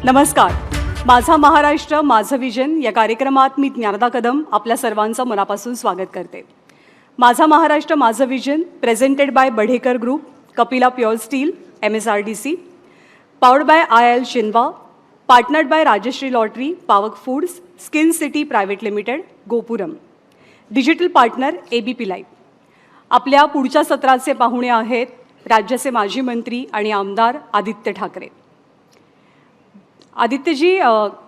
नमस्कार. माझा महाराष्ट्र माझं विजन या कार्यक्रमात मी ज्ञानदा कदम आपल्या सर्वांचं मनापासून स्वागत करते. माझा महाराष्ट्र माझं vision presented by Badhekar group, Kapila pure steel, MSRDC, powered by IIL Shinwa, partnered by Rajshree lottery, Pavak foods, skin city private limited, Gopuram, digital partner ABP live. आपल्या पुढच्या सत्राचे पाहुणे आहेत राज्याचे माजी मंत्री आणि आमदार आदित्य ठाकरे. आदित्यजी,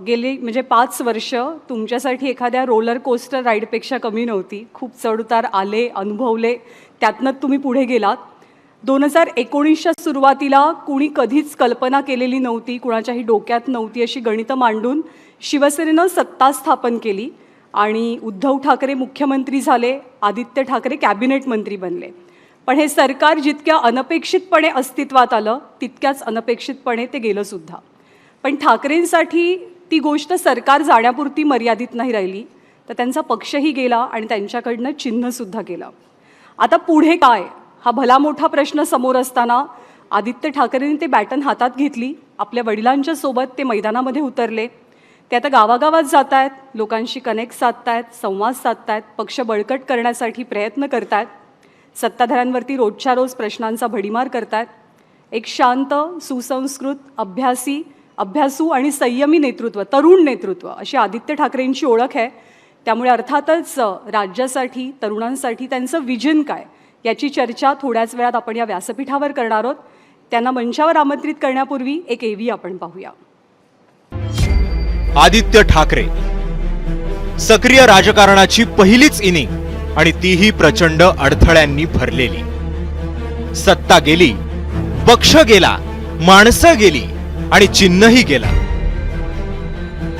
गेली 5 वर्ष तुमच्यासाठी एखाद्या रोलर कोस्टर राईडपेक्षा कमी नव्हती. खूप चढउतार आले, अनुभवले, त्यातनं तुम्ही पुढे गेलात. 2019च्या सुरुवातीला कुणी कधीच कल्पना केलेली नव्हती, कुणाच्याही डोक्यात नव्हती अशी गणितं मांडून शिवसेनेनं सत्ता स्थापन केली आणि उद्धव ठाकरे मुख्यमंत्री झाले, आदित्य ठाकरे कॅबिनेट मंत्री बनले. पण हे सरकार जितक्या अनपेक्षितपणे अस्तित्वात आलं तितक्याच अनपेक्षितपणे ते गेलं सुद्धा. पण ठाकरेंसाठी ती गोष्ट सरकार जाण्यापुरती मर्यादित नाही राहिली, तर त्यांचा पक्षही गेला आणि त्यांच्याकडनं चिन्हसुद्धा गेलं. आता पुढे काय हा भला मोठा प्रश्न समोर असताना आदित्य ठाकरेंनी ते बॅटन हातात घेतली. आपल्या वडिलांच्या सोबत ते मैदानामध्ये उतरले. ते आता गावागावात जात आहेत, लोकांशी कनेक्ट साधत आहेत, संवाद साधत आहेत, पक्ष बळकट करण्यासाठी प्रयत्न करत आहेत, सत्ताधाऱ्यांवरती रोजच्या रोज प्रश्नांचा भडीमार करत आहेत. एक शांत, सुसंस्कृत, अभ्यासू आणि संयमी नेतृत्व, तरुण नेतृत्व अशी आदित्य ठाकरेंची ओळख आहे. त्यामुळे अर्थातच राज्यासाठी, तरुणांसाठी त्यांचं विजन काय याची चर्चा थोड्याच वेळात आपण या व्यासपीठावर करणार आहोत. त्यांना मंचावर आमंत्रित करण्यापूर्वी एक AV आपण पाहूया. आदित्य ठाकरे सक्रिय राजकारणाची पहिलीच इनिंग आणि तीही प्रचंड अडथळ्यांनी भरलेली. सत्ता गेली, पक्ष गेला, माणसं गेली आणि चिन्हही गेला,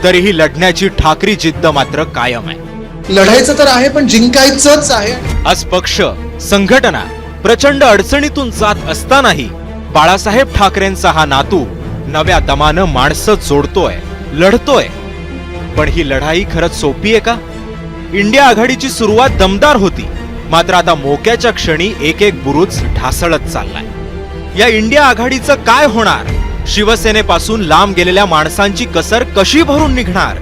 तरीही लढण्याची ठाकरी जिद्द मात्र कायम आहे. लढायचं तर आहे पण जिंकायचंच आहे. आज पक्ष, संघटना प्रचंड अडचणीतून जात असतानाही बाळासाहेब ठाकरेंचा हा नातू नव्या दमानं माणसं जोडतोय, लढतोय. पण ही लढाई खरंच सोपी आहे का? इंडिया आघाडीची सुरुवात दमदार होती, मात्र आता मोक्याच्या क्षणी एक एक बुरुज ढासळत चाललाय. या इंडिया आघाडीचं काय होणार? शिवसेनेपासून लांब गेलेल्या माणसांची कसर कशी भरून निघणार?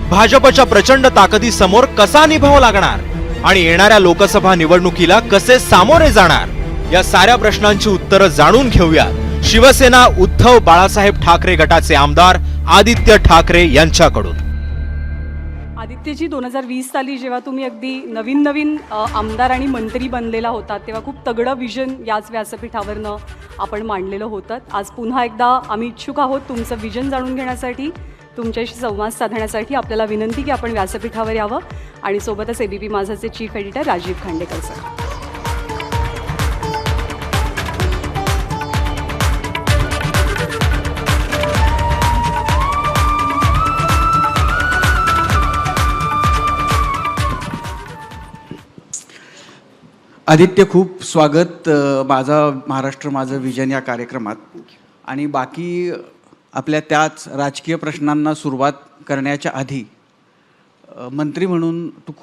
भाजपच्या प्रचंड ताकदी समोर कसा निभाव लागणार? आणि येणाऱ्या लोकसभा निवडणुकीला कसे सामोरे जाणार? या साऱ्या प्रश्नांची उत्तरं जाणून घेऊया शिवसेना उद्धव बाळासाहेब ठाकरे गटाचे आमदार आदित्य ठाकरे यांच्याकडून. आदित्यजी, 2020 साली जेव्हा तुम्ही अगदी नवीन आमदार आणि मंत्री बनलेला होता तेव्हा खूप तगडं विजन याच व्यासपीठावरनं आपण मांडलेलं होतं. आज पुन्हा एकदा आम्ही इच्छुक आहोत तुमचं विजन जाणून घेण्यासाठी, तुमच्याशी संवाद साधण्यासाठी. आपल्याला विनंती की आपण व्यासपीठावर यावं आणि सोबतच ABP माझाचे chief editor Rajeev Khandekar sir. Aditya, खूप स्वागत माझा महाराष्ट्र माझं विजन या कार्यक्रमात. आणि बाकी आपल्या त्याच राजकीय प्रश्नांना सुरुवात करण्याच्या आधी मंत्री म्हणून तू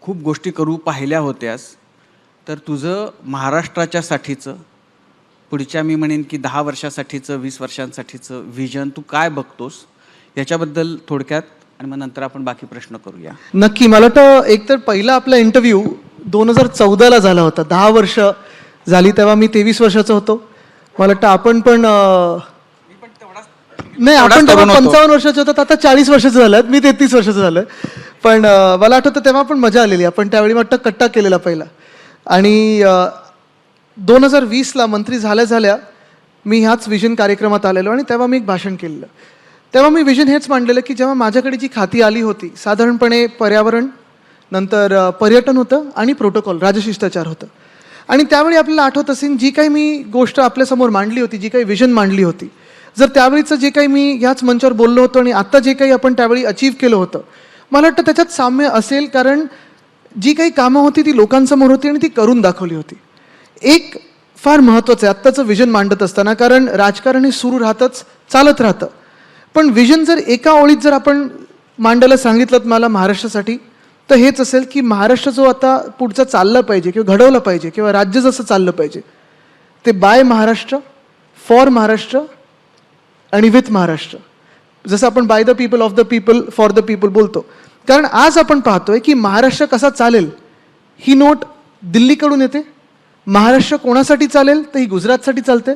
खूप गोष्टी करू पाहिल्या होत्यास, तर तुझं महाराष्ट्राच्यासाठीचं पुढच्या मी म्हणेन की 10 वर्षासाठीचं, 20 वर्षांसाठीचं विजन तू काय बघतोस याच्याबद्दल थोडक्यात, आणि मग नंतर आपण बाकी प्रश्न करूया. नक्की. मला तर एकतर पहिला आपला इंटरव्ह्यू 2014ला झाला होता. 10 वर्ष झाली, तेव्हा मी 23 वर्षाचा होतो. मला वाटतं आपण पण नाही, आपण तेव्हा 55 वर्षाचे होतात, आता 40 वर्षाचं झालं, मी 33 वर्षाचं झालं. पण मला आठवतं तेव्हा पण मजा आलेली. आपण त्यावेळी वाटतं कट्टा केलेला पहिला. आणि 2020ला मंत्री झाल्या मी ह्याच विजन कार्यक्रमात आलेलो आणि तेव्हा मी एक भाषण केलेलं. तेव्हा मी विजन हेच मांडलेलं की जेव्हा माझ्याकडे जी खाती आली होती, साधारणपणे पर्यावरण, नंतर पर्यटन होतं आणि प्रोटोकॉल, राजशिष्टाचार होतं. आणि त्यावेळी आपल्याला आठवत असेल जी काही मी गोष्ट आपल्यासमोर मांडली होती, जी काही विजन मांडली होती, जर त्यावेळीचं जे काही मी ह्याच मंचावर बोललो होतो आणि आत्ता जे काही आपण त्यावेळी अचीव केलं होतं, मला वाटतं त्याच्यात साम्य असेल. कारण जी काही कामं होती ती लोकांसमोर होती आणि ती करून दाखवली होती. एक फार महत्त्वाचं आहे आत्ताचं विजन मांडत असताना, कारण राजकारण हे सुरू राहतंच, चालत राहतं. पण विजन जर एका ओळीत जर आपण मांडायला सांगितलं मला महाराष्ट्रासाठी, तर हेच असेल की महाराष्ट्र जो आता पुढचा चालला पाहिजे किंवा घडवलं पाहिजे किंवा राज्य जसं चाललं पाहिजे, ते बाय महाराष्ट्र, फॉर महाराष्ट्र आणि विथ महाराष्ट्र. जसं आपण by the people, of the people, for the people बोलतो. कारण आज आपण पाहतोय की महाराष्ट्र कसा चालेल ही नोट दिल्लीकडून येते, महाराष्ट्र कोणासाठी चालेल तर ही गुजरातसाठी चालते,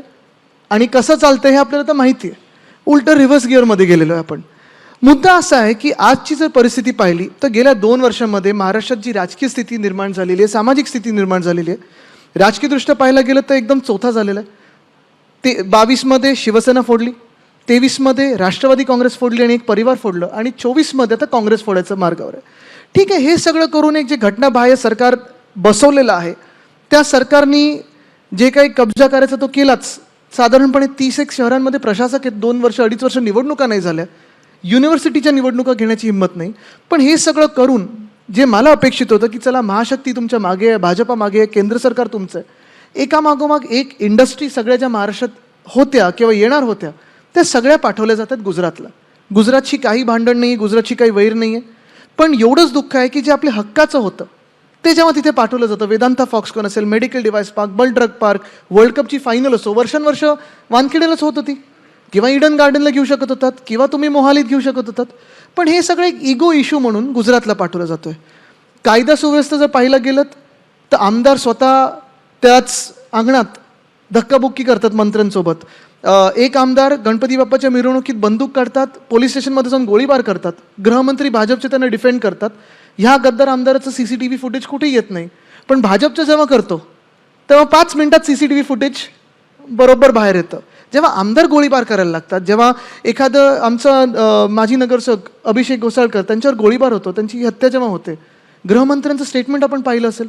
आणि कसं चालतं हे आपल्याला तर माहिती आहे. उलटं रिव्हर्स गिअरमध्ये गेलेलो आहे आपण. मुद्दा असा आहे की आजची जर परिस्थिती पाहिली तर गेल्या 2 वर्षांमध्ये महाराष्ट्रात जी राजकीय स्थिती निर्माण झालेली आहे, सामाजिक स्थिती निर्माण झालेली आहे, राजकीयदृष्ट्या पाहायला गेलं तर एकदम चौथा झालेला आहे. 22मध्ये शिवसेना फोडली, 23मध्ये राष्ट्रवादी काँग्रेस फोडली आणि एक परिवार फोडलं, आणि 24मध्ये आता काँग्रेस फोडायचं मार्गावर आहे. ठीक आहे, हे सगळं करून एक जे घटनाबाह्य सरकार बसवलेलं आहे, त्या सरकारनी जे काही कब्जा करायचा तो केलाच. साधारणपणे 31 शहरांमध्ये प्रशासक आहेत, 2 वर्ष 2.5 वर्ष निवडणुका नाही झाल्या, युनिव्हर्सिटीच्या निवडणुका घेण्याची हिंमत नाही. पण हे सगळं करून जे मला अपेक्षित होतं की चला महाशक्ती तुमच्या मागे आहे, भाजपा मागे आहे, केंद्र सरकार तुमचं आहे, एकामागोमाग एक इंडस्ट्री सगळ्या ज्या महाराष्ट्रात होत्या किंवा येणार होत्या त्या सगळ्या पाठवल्या जातात गुजरातला. गुजरातची काही भांडण नाही, गुजरातची काही वैर नाही आहे. पण एवढंच दुःख आहे की जे आपल्या हक्काचं होतं ते जेव्हा तिथे पाठवलं जातं, वेदांता फॉक्सकॉन असेल, मेडिकल डिव्हाइस पार्क, बल ड्रग पार्क, वर्ल्ड कपची फायनल असो, वर्षानुवर्ष वानखेडेलाच होत होती, किंवा इडन गार्डनला घेऊ शकत होतात, किंवा तुम्ही मोहालीत घेऊ शकत होतात. पण हे सगळं एक इगो इश्यू म्हणून गुजरातला पाठवलं जातो आहे. कायदा सुव्यवस्था जर पाहिलं गेलं तर आमदार स्वतः त्याच अंगणात धक्काबुक्की करतात मंत्र्यांसोबत. एक आमदार गणपती बाप्पाच्या मिरवणुकीत बंदूक काढतात, पोलीस स्टेशनमध्ये जाऊन गोळीबार करतात, गृहमंत्री भाजपचे त्यांना डिफेंड करतात. ह्या गद्दार आमदाराचं CCTV फुटेज कुठेही येत नाही. पण भाजपचं जेव्हा करतो तेव्हा 5 मिनिटात CCTV फुटेज बरोबर बाहेर येतं. जेव्हा आमदार गोळीबार करायला लागतात, जेव्हा एखादं आमचा माजी नगरसेवक अभिषेक घोसाळकर त्यांच्यावर गोळीबार होतो, त्यांची हत्या जेव्हा होते, गृहमंत्र्यांचं स्टेटमेंट आपण पाहिलं असेल.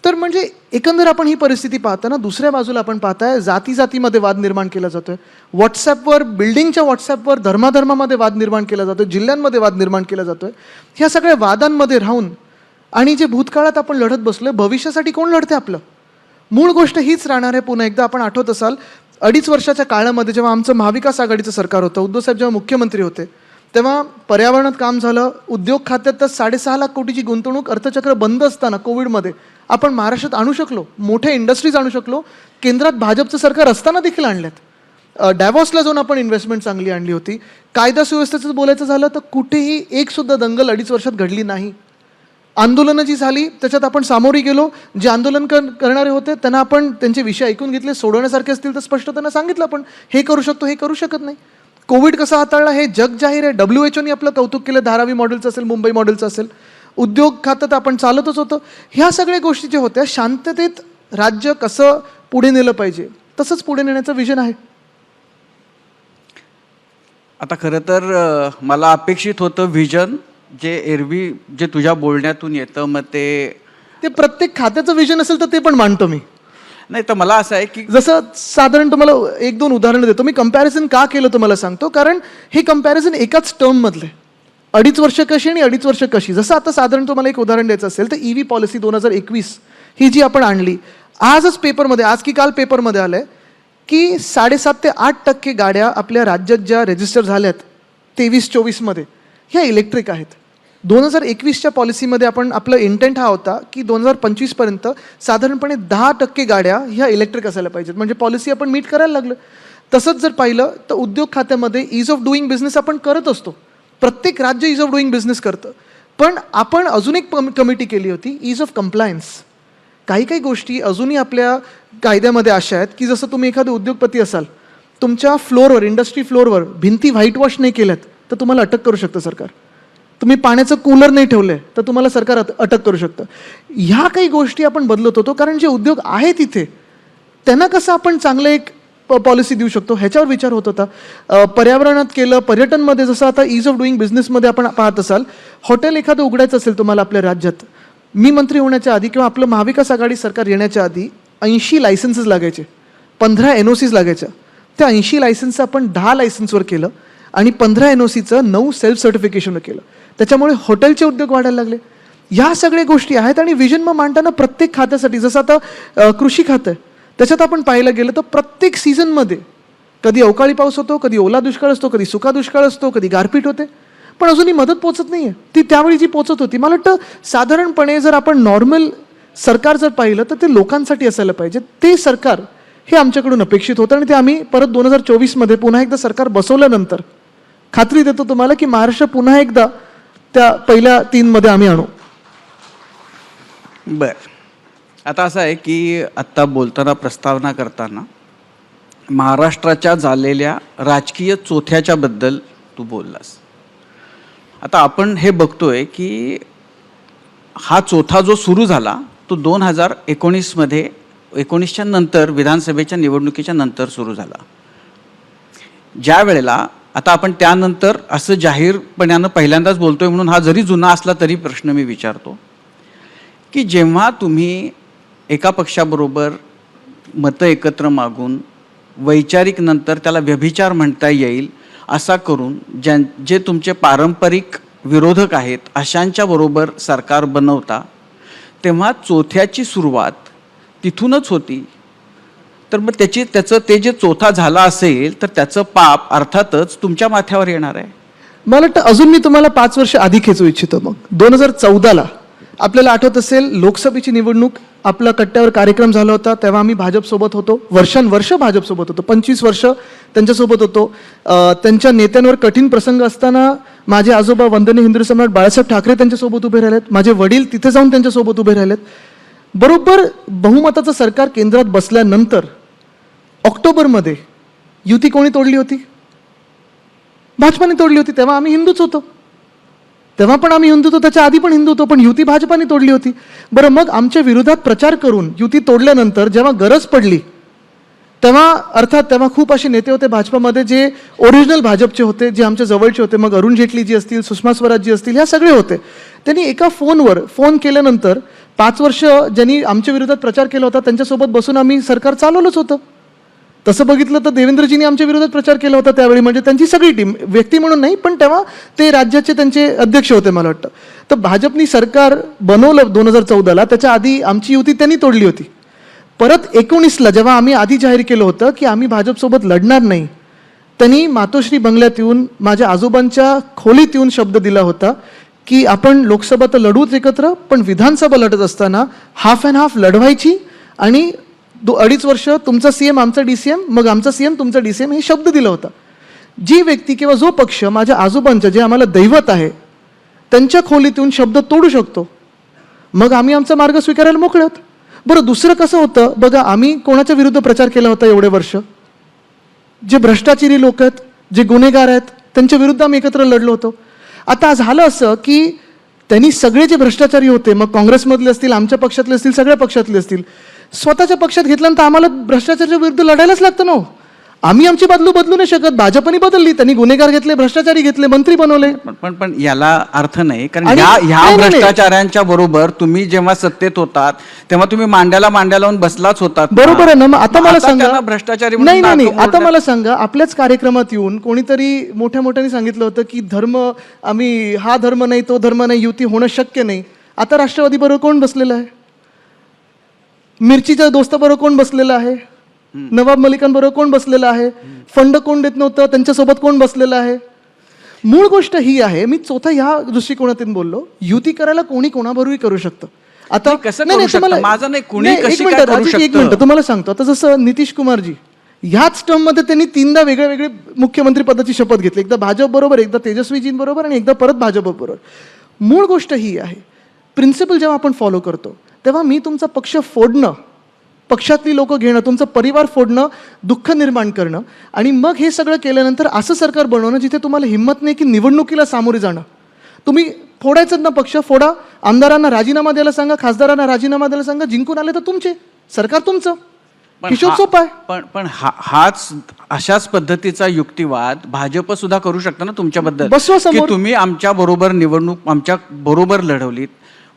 तर म्हणजे एकंदर आपण ही परिस्थिती पाहताना दुसऱ्या बाजूला आपण पाहताय जातीमध्ये वाद निर्माण केला जातोय, व्हॉट्सॲपवर, बिल्डिंगच्या व्हॉट्सॲपवर धर्माधर्मामध्ये वाद निर्माण केला जातोय, जिल्ह्यांमध्ये वाद निर्माण केला जातोय. ह्या सगळ्या वादांमध्ये राहून आणि जे भूतकाळात आपण लढत बसलोय, भविष्यासाठी कोण लढते आपलं? मूळ गोष्ट हीच राहणार आहे. पुन्हा एकदा आपण आठवत असाल 2.5 वर्षाच्या काळामध्ये जेव्हा आमचं महाविकास आघाडीचं सरकार होतं, उद्धवसाहेब जेव्हा मुख्यमंत्री होते, तेव्हा पर्यावरणात काम झालं, उद्योग खात्यात तर 6.5 लाख कोटीची गुंतवणूक अर्थचक्र बंद असताना कोविडमध्ये आपण महाराष्ट्रात आणू शकलो, मोठ्या इंडस्ट्रीज आणू शकलो, केंद्रात भाजपचं सरकार असताना देखील आणल्यात. डॅव्हॉसला जाऊन आपण इन्व्हेस्टमेंट चांगली आणली होती. कायदा सुव्यवस्थेचं बोलायचं झालं तर कुठेही एक सुद्धा दंगल 2.5 वर्षात घडली नाही. आंदोलनं जी झाली त्याच्यात आपण सामोरी गेलो, जे आंदोलन करणारे होते त्यांना आपण त्यांचे विषय ऐकून घेतले, सोडवण्यासारखे असतील तर स्पष्ट त्यांना सांगितलं आपण हे करू शकतो, हे करू शकत नाही. कोविड कसा हाताळला हे जग जाहीर आहे. WHOने आपलं कौतुक केलं, धारावी मॉडेलचं असेल, मुंबई मॉडेलचं असेल, उद्योग खातं तर आपण चालतच होतं. ह्या सगळ्या गोष्टी ज्या होत्या, शांततेत राज्य कसं पुढे नेलं पाहिजे तसंच पुढे नेण्याचं विजन आहे. आता खरं तर मला अपेक्षित होतं व्हिजन जे एरवी जे तुझ्या बोलण्यातून येतं, मग ते प्रत्येक खात्याचं विजन असेल तर ते पण मांडतो मी. नाही तर मला असं आहे की जसं साधारण तुम्हाला 1-2 उदाहरणं देतो. मी कंपॅरिझन का केलं तुम्हाला सांगतो, कारण हे कंपॅरिझन एकाच टर्ममधले 2.5 वर्ष कशी आणि 2.5 वर्ष कशी. जसं आता साधारण तुम्हाला एक उदाहरण द्यायचं असेल तर EV पॉलिसी 2021 ही जी आपण आणली, आजच पेपरमध्ये, आज की काल पेपरमध्ये आलं आहे की 7.5 ते 8% गाड्या आपल्या राज्यात ज्या रजिस्टर झाल्यात 23-24मध्ये ह्या इलेक्ट्रिक आहेत. 2021च्या पॉलिसीमध्ये आपण आपलं इंटेंट हा होता की 2025पर्यंत साधारणपणे 10% गाड्या ह्या इलेक्ट्रिक असायला पाहिजेत. म्हणजे पॉलिसी आपण मीट करायला लागलं. तसंच जर पाहिलं तर उद्योग खात्यामध्ये ईज ऑफ डुईंग बिझनेस आपण करत असतो, प्रत्येक राज्य ईज ऑफ डुईंग बिझनेस करतं. पण आपण अजून एक कमिटी केली होती, ईज ऑफ कंप्लायन्स. काही गोष्टी अजूनही आपल्या कायद्यामध्ये अशा आहेत की जसं तुम्ही एखादे उद्योगपती असाल, तुमच्या फ्लोअरवर, इंडस्ट्री फ्लोअरवर भिंती व्हाईट वॉश नाही केल्यात तर तुम्हाला अटक करू शकतं सरकार. तुम्ही पाण्याचं कूलर नाही ठेवलंय तर तुम्हाला सरकार अटक करू शकतं. ह्या काही गोष्टी आपण बदलत होतो, कारण जे उद्योग आहे तिथे त्यांना कसं आपण चांगलं एक पॉलिसी देऊ शकतो ह्याच्यावर विचार होत होता. पर्यावरणात केलं, पर्यटनमध्ये जसं आता ईज ऑफ डुईंग बिझनेसमध्ये आपण पाहत असाल, हॉटेल एखादं उघडायचं असेल तुम्हाला आपल्या राज्यात, मी मंत्री होण्याच्या आधी किंवा आपलं महाविकास आघाडी सरकार येण्याच्या आधी 80 लायसन्सेस लागायचे, 15 NOCs लागायच्या. त्या 80 लायसन्सचं आपण 10 लायसन्सवर केलं आणि 15 NOCचं 9 सेल्फ सर्टिफिकेशनवर केलं. त्याच्यामुळे हॉटेलचे उद्योग वाढायला लागले. ह्या सगळ्या गोष्टी आहेत. आणि विजन मग मांडताना प्रत्येक खात्यासाठी, जसं आता कृषी खातं आहे, त्याच्यात आपण पाहायला गेलं तर प्रत्येक सीझनमध्ये कधी अवकाळी पाऊस होतो, कधी ओला दुष्काळ असतो, कधी सुका दुष्काळ असतो, कधी गारपीट होते, पण अजूनही मदत पोचत नाही आहे. ती त्यावेळी जी पोचत होती, मला वाटतं साधारणपणे जर आपण नॉर्मल सरकार जर पाहिलं तर ते लोकांसाठी असायला पाहिजे. ते सरकार हे आमच्याकडून अपेक्षित होतं आणि ते आम्ही परत 2024मध्ये पुन्हा एकदा सरकार बसवल्यानंतर खात्री देतो तुम्हाला की महाराष्ट्र पुन्हा एकदा त्या पहिल्या 3मध्ये आम्ही आणू. बर, आता असं आहे की आत्ता बोलताना प्रस्तावना करताना महाराष्ट्राच्या झालेल्या राजकीय चोथ्याच्या बद्दल तू बोललास. आता आपण हे बघतोय की हा चोथा जो सुरू झाला तो 2019मध्ये 19च्या नंतर विधानसभेच्या निवडणुकीच्या नंतर सुरू झाला. ज्या वेळेला आता आपण त्यानंतर असं जाहीरपणानं पहिल्यांदाच बोलतोय म्हणून हा जरी जुना असला तरी प्रश्न मी विचारतो की जेव्हा तुम्ही एका पक्षाबरोबर मतं एकत्र मागून वैचारिक नंतर त्याला व्यभिचार म्हणता येईल असा करून जे तुमचे पारंपरिक विरोधक आहेत अशांच्या बरोबर सरकार बनवता, तेव्हा चोथ्याची सुरुवात तिथूनच होती. तर मग त्याचं ते जे चोथा झाला असेल तर त्याचं पाप अर्थातच तुमच्या माथ्यावर येणार आहे. मला वाटतं अजून मी तुम्हाला 5 वर्ष आधी खेचू इच्छितो. मग 2014ला आपल्याला आठवत असेल लोकसभेची निवडणूक, आपला कट्ट्यावर कार्यक्रम झाला होता, तेव्हा आम्ही भाजपसोबत होतो, वर्षानुवर्ष भाजपसोबत होतो, 25 वर्ष त्यांच्यासोबत होतो. त्यांच्या नेत्यांवर कठीण प्रसंग असताना माझे आजोबा वंदनीय हिंदू सम्राट बाळासाहेब ठाकरे त्यांच्यासोबत उभे राहिलेत, माझे वडील तिथे जाऊन त्यांच्यासोबत उभे राहिलेत. बरोबर बहुमताचं सरकार केंद्रात बसल्यानंतर ऑक्टोबरमध्ये युती कोणी तोडली होती? भाजपाने तोडली होती. तेव्हा आम्ही हिंदूच होतो, तेव्हा पण आम्ही हिंदू होतो, त्याच्या आधी पण हिंदू होतो, पण युती भाजपाने तोडली होती. बरं, मग आमच्या विरोधात प्रचार करून युती तोडल्यानंतर जेव्हा गरज पडली तेव्हा अर्थात तेव्हा खूप असे नेते होते भाजपामध्ये जे ओरिजिनल भाजपचे होते, जे आमच्या जवळचे होते. मग अरुण जेटली जी असतील, सुषमा स्वराज जी असतील, ह्या सगळे होते. त्यांनी एका फोनवर फोन केल्यानंतर 5 वर्ष ज्यांनी आमच्या विरोधात प्रचार केला होता त्यांच्यासोबत बसून आम्ही सरकार चालवलंच होतं. तसं बघितलं तर देवेंद्रजींनी आमच्या विरोधात प्रचार केला होता त्यावेळी, म्हणजे त्यांची सगळी टीम, व्यक्ती म्हणून नाही, पण तेव्हा ते राज्याचे त्यांचे अध्यक्ष होते मला वाटतं. तर भाजपनी सरकार बनवलं 2014ला, त्याच्या आधी आमची युती त्यांनी तोडली होती. परत 19ला जेव्हा आम्ही आधी जाहीर केलं होतं की आम्ही भाजपसोबत लढणार नाही, त्यांनी मातोश्री बंगल्यात येऊन माझ्या आजोबांच्या खोलीत येऊन शब्द दिला होता की आपण लोकसभा तर लढूच एकत्र, पण विधानसभा लढत असताना हाफ अँड हाफ लढवायची आणि 2.5 वर्ष तुमचा सीएम आमचा DCM, मग आमचा सीएम तुमचा DCM, हे शब्द दिला होता. जी व्यक्ती किंवा जो पक्ष माझ्या आजोबांच्या, जे आम्हाला दैवत आहे, त्यांच्या खोलीत येऊन शब्द तोडू शकतो, मग आम्ही आमचा मार्ग स्वीकारायला मोकळे आहोत. बरं, दुसरं कसं होतं बघा, आम्ही कोणाच्या विरुद्ध प्रचार केला होता एवढे वर्ष? जे भ्रष्टाचारी लोक आहेत, जे गुन्हेगार आहेत, त्यांच्या विरुद्ध आम्ही एकत्र लढलो होतो. आता झालं असं की त्यांनी सगळे जे भ्रष्टाचारी होते, मग काँग्रेसमधले असतील, आमच्या पक्षातले असतील, सगळ्या पक्षातले असतील, स्वतःच्या पक्षात घेतल्यानंतर आम्हाला भ्रष्टाचाराच्या विरुद्ध लढायलाच लागतं ना. आम्ही आमची बदलू नाही शकत. भाजपनी बदलली, त्यांनी गुन्हेगार घेतले, भ्रष्टाचारी घेतले, मंत्री बनवले. पण याला अर्थ नाही, कारण आणि- ह्या नाही, नाही, भ्रष्टाचारांच्या बरोबर तुम्ही जेव्हा सत्तेत होतात तेव्हा तुम्ही मांड्याला लावून बसलाच होतात ना. बरोबर आहे ना. मग आता मला सांगा, त्यांना भ्रष्टाचारी नाही म्हणून नाही, नाक आता मोडलं. मला सांगा, आपल्याच कार्यक्रमात येऊन कोणीतरी मोठ्याने सांगितलं होतं की धर्म, आम्ही हा धर्म नाही तो धर्म नाही, युती होणं शक्य नाही. आता राष्ट्रवादी बरोबर कोण बसलेलं आहे? मिरचीच्या दोस्ताबरोबर कोण बसलेलं आहे? नवाब मलिकांबरोबर कोण बसलेलं आहे? फंड कोण देत नव्हतं त्यांच्यासोबत कोण बसलेलं आहे? मूळ गोष्ट ही आहे, मी चौथा ह्या दृष्टिकोनातून बोललो, युती करायला कोणी कोणाबरोबरही करू शकतं. आता नाही, कसं करू शकतं? तुम्हाला- माझं नाही, कुणी नाही, एक कशी मिनिट, काय करू राजू, एक शकतं? मिनिट तुम्हाला सांगतो. आता जसं नितीश कुमारजी ह्याच टर्ममध्ये त्यांनी 3दा वेगळे मुख्यमंत्री पदाची शपथ घेतली, एकदा भाजप बरोबर, एकदा तेजस्वीजींबरोबर आणि एकदा परत भाजप बरोबर. मूळ गोष्ट ही आहे, प्रिन्सिपल जेव्हा आपण फॉलो करतो तेव्हा मी तुमचा पक्ष फोडणं, पक्षातली लोक घेणं, तुमचा परिवार फोडणं, दुःख निर्माण करणं आणि मग हे सगळं केल्यानंतर असं सरकार बनवणं जिथे तुम्हाला हिंमत नाही की निवडणुकीला सामोरे जाणं. तुम्ही फोडायचं ना पक्ष, फोडा, आमदारांना राजीनामा द्यायला सांगा, खासदारांना राजीनामा द्यायला सांगा, जिंकून आले तर तुमचे, सरकार तुमचं, हिशोब सोपा आहे. पण हाच अशाच पद्धतीचा युक्तिवाद भाजप सुद्धा करू शकतं ना तुमच्याबद्दल, बसवा की समोर. तुम्ही आमच्या बरोबर निवडणूक आमच्या बरोबर लढवलीत,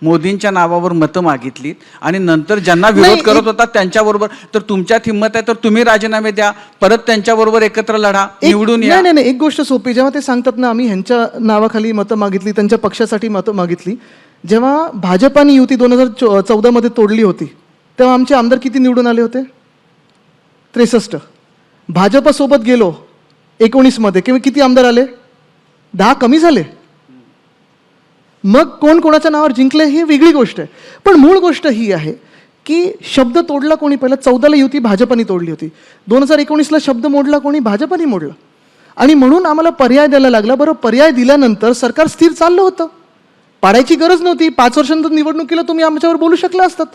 मोदींच्या नावावर मतं मागितलीत आणि नंतर ज्यांना विरोध नाही, करत होता त्यांच्याबरोबर, तर तुमच्यात हिंमत आहे तर तुम्ही राजीनामे द्या, परत त्यांच्याबरोबर एकत्र लढा, निवडून या. नाही, एक गोष्ट सोपी, जेव्हा ते सांगतात ना आम्ही ह्यांच्या नावाखाली मतं मागितली, त्यांच्या पक्षासाठी मतं मागितली, जेव्हा भाजपाने युती 2014मध्ये तोडली होती तेव्हा आमचे आमदार किती निवडून आले होते? 63. भाजपसोबत गेलो 19मध्ये किती आमदार आले? 10 कमी झाले. मग कोण कोणाच्या नावावर जिंकले ही वेगळी गोष्ट आहे, पण मूळ गोष्ट ही आहे की शब्द तोडला कोणी? पहिला 14ला युती भाजपाने तोडली होती, 2019ला शब्द मोडला कोणी? भाजपाने मोडला. आणि म्हणून आम्हाला पर्याय द्यायला लागला. बरं, पर्याय दिल्यानंतर सरकार स्थिर चाललं होतं, पाडायची गरज नव्हती. 5 वर्षांनंतर निवडणुकीला तुम्ही आमच्यावर बोलू शकला असतात.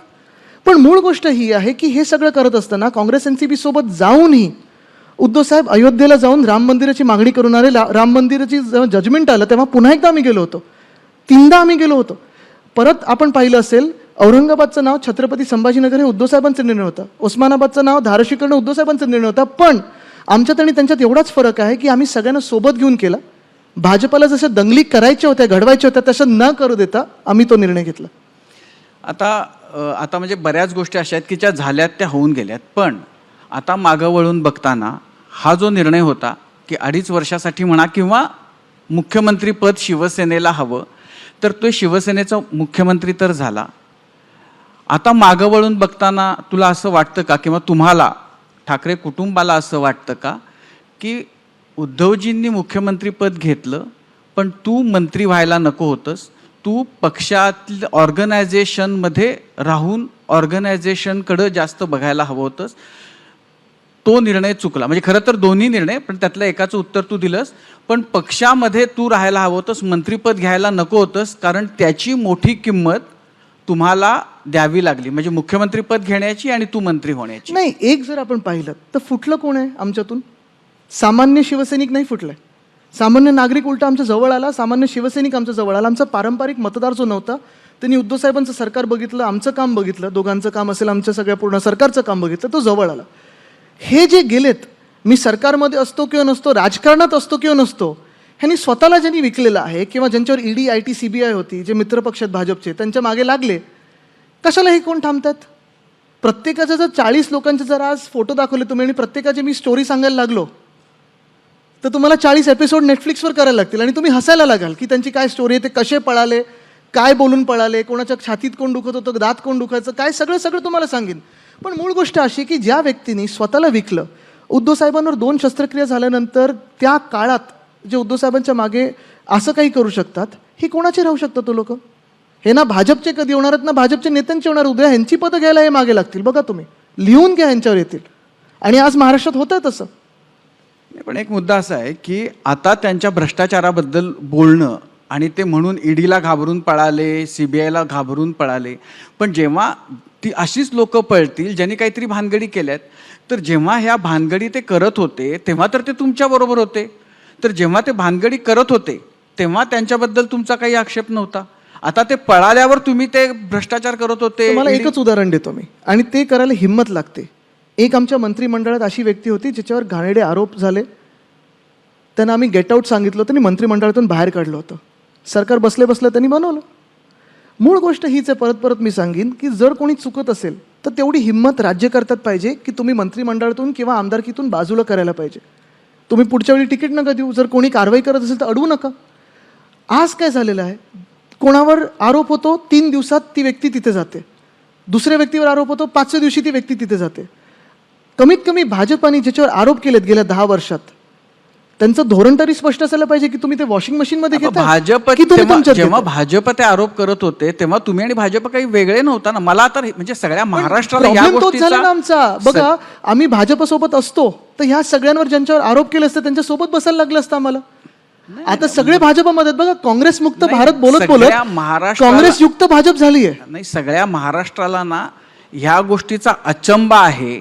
पण मूळ गोष्ट ही आहे की हे सगळं करत असताना काँग्रेस NCP सोबत जाऊनही उद्धव साहेब अयोध्येला जाऊन राम मंदिराची मागणी करून आले. राम मंदिराची जेव्हा जजमेंट आलं तेव्हा पुन्हा एकदा आम्ही गेलो होतो, 3दा आम्ही गेलो होतो. परत आपण पाहिलं असेल, औरंगाबादचं नाव छत्रपती संभाजीनगर हे उद्धव साहेबांचा निर्णय होता, उस्मानाबादचं नाव धाराशिव करणं उद्धव साहेबांचा निर्णय होता. पण आमच्यात आणि त्यांच्यात एवढाच फरक आहे की आम्ही सगळ्यांना सोबत घेऊन केला. भाजपाला जसं दंगली करायच्या होत्या, घडवायच्या होत्या, तसं न करू देता आम्ही तो निर्णय घेतला. आता म्हणजे बऱ्याच गोष्टी अशा आहेत की ज्या झाल्यात त्या होऊन गेल्यात. पण आता मागं वळून बघताना हा जो निर्णय होता की 2.5 वर्षासाठी म्हणा किंवा मुख्यमंत्रीपद शिवसेनेला हवं, तर तो शिवसेनेचा मुख्यमंत्री तर झाला. आता मागं वळून बघताना तुला असं वाटतं का किंवा तुम्हाला ठाकरे कुटुंबाला असं वाटतं का की उद्धवजींनी मुख्यमंत्रीपद घेतलं पण तू मंत्री व्हायला नको होतंस, तू पक्षातील ऑर्गनायझेशनमध्ये राहून ऑर्गनायझेशनकडं जास्त बघायला हवं होतंस, तो निर्णय चुकला? म्हणजे खरं तर दोन्ही निर्णय, पण त्यातलं एकाचं उत्तर तू दिलंस. पण पक्षामध्ये तू राहायला हवं होतंस, मंत्रीपद घ्यायला नको होतंस, कारण त्याची मोठी किंमत तुम्हाला द्यावी लागली, म्हणजे मुख्यमंत्रीपद घेण्याची आणि तू मंत्री होण्याची. नाही, एक जर आपण पाहिलं तर फुटलं कोण आहे आमच्यातून? सामान्य शिवसैनिक नाही फुटलाय, सामान्य नागरिक उलटा आमच्या जवळ आला, सामान्य शिवसैनिक आमच्या जवळ आला. आमचा पारंपरिक मतदार जो नव्हता त्यांनी उद्धव साहेबांचं सरकार बघितलं, आमचं काम बघितलं, दोघांचं काम असेल, आमच्या सगळ्या पूर्ण सरकारचं काम बघितलं, तो जवळ आला. हे जे गेलेत, मी सरकारमध्ये असतो किंवा नसतो, राजकारणात असतो किंवा नसतो, ह्यांनी स्वतःला ज्यांनी विकलेलं आहे किंवा ज्यांच्यावर ED, IT, CBI होती, जे मित्रपक्ष आहेत भाजपचे, त्यांच्या मागे लागले, कशाला हे कोण थांबतात? प्रत्येकाचं जर 40 लोकांचे जर आज फोटो दाखवले तुम्ही आणि प्रत्येकाची मी स्टोरी सांगायला लागलो तर तुम्हाला 40 एपिसोड नेटफ्लिक्सवर करायला लागतील आणि तुम्ही हसायला लागाल की त्यांची काय स्टोरी आहे, ते कसे पळाले, काय बोलून पळाले, कोणाच्या छातीत कोण दुखत होतं, दात कोण दुखायचं, काय सगळं तुम्हाला सांगेन. पण मूळ गोष्ट अशी की ज्या व्यक्तीने स्वतःला विकलं, उद्धव साहेबांवर 2 शस्त्रक्रिया झाल्यानंतर त्या काळात जे उद्धव साहेबांच्या मागे असं काही करू शकतात, ही कोणाचे राहू शकतात तो लोक? हे ना भाजपचे कधी होणार आहेत ना भाजपच्या नेत्यांचे होणार. उद्या ह्यांची पदं घ्यायला हे मागे लागतील, बघा तुम्ही लिहून घ्या, ह्यांच्यावर येतील. आणि आज महाराष्ट्रात होतं तसं. पण एक मुद्दा असा आहे की आता त्यांच्या भ्रष्टाचाराबद्दल बोलणं आणि ते म्हणून EDला घाबरून पळाले, CBIला घाबरून पळाले, पण जेव्हा ती अशीच लोक पळतील ज्यांनी काहीतरी भानगडी केल्यात, तर जेव्हा ह्या भानगडी ते करत होते तेव्हा तर ते तुमच्याबरोबर होते, तर जेव्हा ते भानगडी करत होते तेव्हा त्यांच्याबद्दल तुमचा काही आक्षेप नव्हता. आता ते पळाल्यावर तुम्ही ते भ्रष्टाचार करत होते. मला एकच उदाहरण देतो मी, आणि ते करायला हिंमत लागते. एक आमच्या मंत्रिमंडळात अशी व्यक्ती होती ज्याच्यावर घाणेरडे आरोप झाले, त्यांना आम्ही गेट आउट सांगितलं होतं आणि मंत्रिमंडळातून बाहेर काढलं होतं. सरकार बसले त्यांनी बनवलं. मूळ गोष्ट हीच आहे, परत मी सांगेन की जर कोणी चुकत असेल तर तेवढी हिंमत राज्यकर्त्यात पाहिजे की तुम्ही मंत्रिमंडळातून किंवा आमदारकीतून बाजूला करायला पाहिजे. तुम्ही पुढच्या वेळी तिकीट नका देऊ, जर कोणी कारवाई करत असेल तर अडवू नका. आज काय झालेलं आहे, कोणावर आरोप होतो 3 दिवसात ती व्यक्ती तिथे जाते, दुसऱ्या व्यक्तीवर आरोप होतो 5व्या दिवशी ती व्यक्ती तिथे जाते. कमीत कमी भाजपाने ज्याच्यावर आरोप केलेत गेल्या 10 वर्षात त्यांचं धोरण तरी स्पष्ट असायला पाहिजे की तुम्ही ते वॉशिंग मशीनमध्ये घेता. भाजप जेव्हा भाजप ते आरोप करत होते तेव्हा तुम्ही आणि भाजप काही वेगळे नव्हता ना. मला आता म्हणजे सगळ्या महाराष्ट्राला या प्रॉब्लेम तोच गोष्टीचा झाला ना आमचा. बघा, आम्ही भाजपसोबत असतो तर ह्या सगळ्यांवर ज्यांच्यावर आरोप केले असते त्यांच्या सोबत बसायला लागलं असतं आम्हाला. आता सगळे भाजपमध्ये, बघा, काँग्रेस मुक्त भारत बोलत काँग्रेस युक्त भाजप झाली आहे. नाही, सगळ्या महाराष्ट्राला ना ह्या गोष्टीचा अचंबा आहे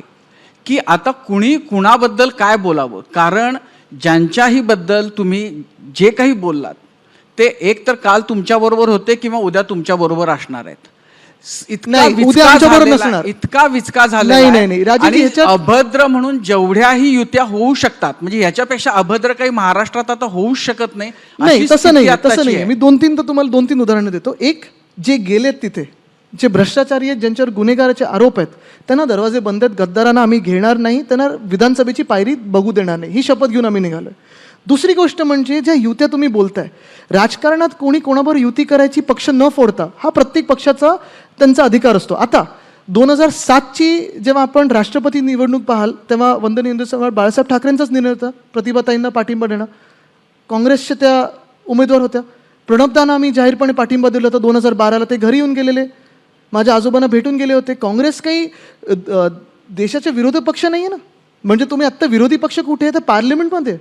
की आता कुणी कुणाबद्दल काय बोलावं. कारण ज्यांच्याही बद्दल तुम्ही जे काही बोललात ते एक तर काल तुमच्याबरोबर होते किंवा उद्या तुमच्याबरोबर असणार आहेत. इतका विचका झाला आणि अभद्र म्हणून जेवढ्याही युत्या होऊ शकतात, म्हणजे ह्याच्यापेक्षा अभद्र काही महाराष्ट्रात आता होऊच शकत नाही. तसं नाही. मी 2-3 तर तुम्हाला 2-3 उदाहरणं देतो. एक, जे गेलेत तिथे, जे भ्रष्टाचारी आहेत, ज्यांच्यावर गुन्हेगाराचे आरोप आहेत, त्यांना दरवाजे बंद आहेत, गद्दारांना आम्ही घेणार नाही, त्यांना विधानसभेची पायरी बघू देणार नाही, ही शपथ घेऊन आम्ही निघालोय. दुसरी गोष्ट म्हणजे ज्या युत्या तुम्ही बोलताय, राजकारणात कोणी कोणाबरोबर युती करायची पक्ष न फोडता हा प्रत्येक पक्षाचा त्यांचा अधिकार असतो. आता 2007ची जेव्हा आपण राष्ट्रपती निवडणूक पाहाल तेव्हा वंदनीय सम्राट बाळासाहेब ठाकरेंचाच निर्णय होता प्रतिभाताईंना पाठिंबा देणं. काँग्रेसच्या त्या उमेदवार होत्या. प्रणबदांना आम्ही जाहीरपणे पाठिंबा दिला होता 2012ला, ते घरी येऊन गेलेले. माझ्या आजोबांना भेटून गेले होते. काँग्रेस काही देशाचे विरोधी पक्ष नाही आहे ना. म्हणजे तुम्ही आत्ता विरोधी पक्ष कुठे आहे तर पार्लमेंटमध्ये,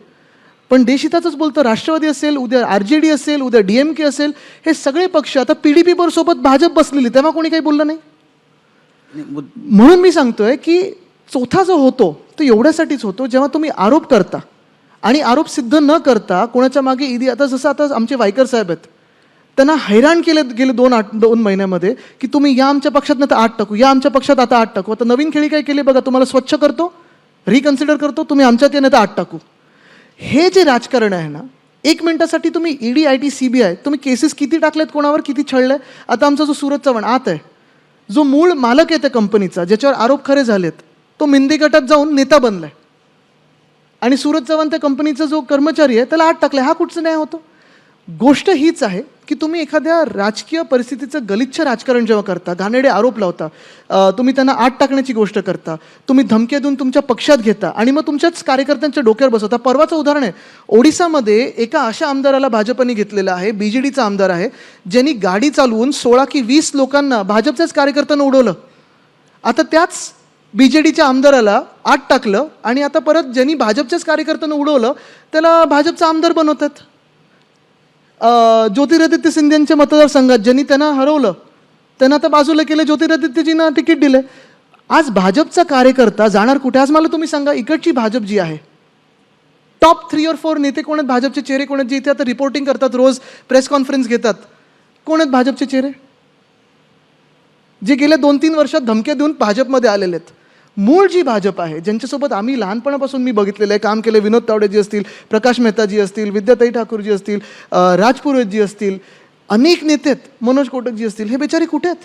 पण देशहिताचंच बोलतं. राष्ट्रवादी असेल, उद्या RJD असेल, उद्या DMK असेल, हे सगळे पक्ष आता PDP बरोबर सोबत भाजप बसलेली, तेव्हा कोणी काही बोललं नाही. म्हणून मी सांगतोय की चौथा जो होतो तो एवढ्यासाठीच होतो जेव्हा तुम्ही आरोप करता आणि आरोप सिद्ध न करता कोणाच्या मागे ईडी. आता जसं आता आमचे वायकर साहेब आहेत, त्यांना हैराण केले गेले 2 महिन्यामध्ये की तुम्ही या आमच्या पक्षात नाही तर 8 टाकू, या आमच्या पक्षात आता 8 टाकू. आता नवीन खेळी काय केली बघा, तुम्हाला स्वच्छ करतो, रिकन्सिडर करतो, तुम्ही आमच्यात या नाही तर 8 टाकू. हे जे राजकारण आहे ना, 1 मिनिटासाठी तुम्ही ED, IT, CBI तुम्ही केसेस किती टाकलेत, कोणावर किती छळलंय. आता आमचा जो सूरज चव्हाण आत आहे, जो मूळ मालक आहे त्या कंपनीचा, ज्याच्यावर आरोप खरे झालेत, तो मिंदी गटात जाऊन नेता बनलाय. आणि सूरज चव्हाण त्या कंपनीचा जो कर्मचारी आहे त्याला 8 टाकलाय. हा कुठचं न्याय होतो? गोष्ट हीच आहे की तुम्ही एखाद्या राजकीय परिस्थितीचं गलिच्छ राजकारण जेव्हा करता, घाणेरडे आरोप लावता, तुम्ही त्यांना 8 टाकण्याची गोष्ट करता, तुम्ही धमक्या देऊन तुमच्या पक्षात घेता आणि मग तुमच्याच कार्यकर्त्यांच्या डोक्यावर बसवता. परवाचं उदाहरण आहे, ओडिसामध्ये एका अशा आमदाराला भाजपने घेतलेलं आहे, BJDचा आमदार आहे, ज्यांनी गाडी चालवून 16 की 20 लोकांना, भाजपच्याच कार्यकर्त्यांना उडवलं. आता त्याच BJDच्या आमदाराला 8 टाकलं आणि आता परत ज्यांनी भाजपच्याच कार्यकर्त्यांना उडवलं त्याला भाजपचा आमदार बनवतात. ज्योतिरादित्य सिंधियांच्या मतदारसंघात ज्यांनी त्यांना हरवलं त्यांना आता बाजूला केलं, ज्योतिरादित्यजींना तिकीट दिलं. आज भाजपचा कार्यकर्ता जाणार कुठे? आज मला तुम्ही सांगा, इकडची भाजप जी आहे, टॉप 3 or 4 नेते कोण आहेत भाजपचे, चेहरे कोण आहेत जे इथे आता रिपोर्टिंग करतात, रोज प्रेस कॉन्फरन्स घेतात, कोण आहेत भाजपचे चेहरे जे गेल्या 2-3 वर्षात धमक्या देऊन भाजपमध्ये आलेले आहेत? मूळ जी भाजप आहे, ज्यांच्यासोबत आम्ही लहानपणापासून मी बघितलेलं आहे, काम केलं, विनोद तावडेजी असतील, प्रकाश मेहताजी असतील, विद्याताई ठाकूरजी असतील, राजपुरोहितजी असतील, अनेक नेते आहेत, मनोज कोटकजी असतील, हे बेचारे कुठे आहेत?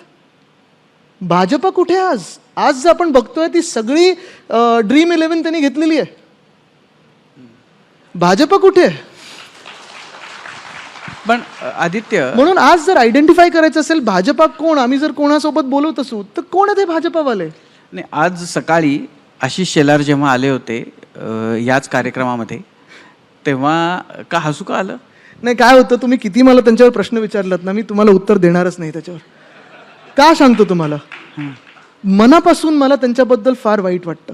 भाजप कुठे आज? आज जर आपण बघतोय ती सगळी ड्रीम 11 त्यांनी घेतलेली आहे. भाजप कुठे? पण आदित्य, म्हणून आज जर आयडेंटिफाय करायचं असेल भाजपा कोण, आम्ही जर कोणासोबत बोलवत असू तर कोण आहे ते भाजपावाले? नाही, आज सकाळी आशिष शेलार जेव्हा आले होते याच कार्यक्रमामध्ये, तेव्हा का हसू का आलं? नाही, काय होतं, तुम्ही किती मला त्यांच्यावर प्रश्न विचारलात ना, मी तुम्हाला उत्तर देणारच नाही त्याच्यावर. का सांगतो तुम्हाला, मनापासून मला त्यांच्याबद्दल फार वाईट वाटतं.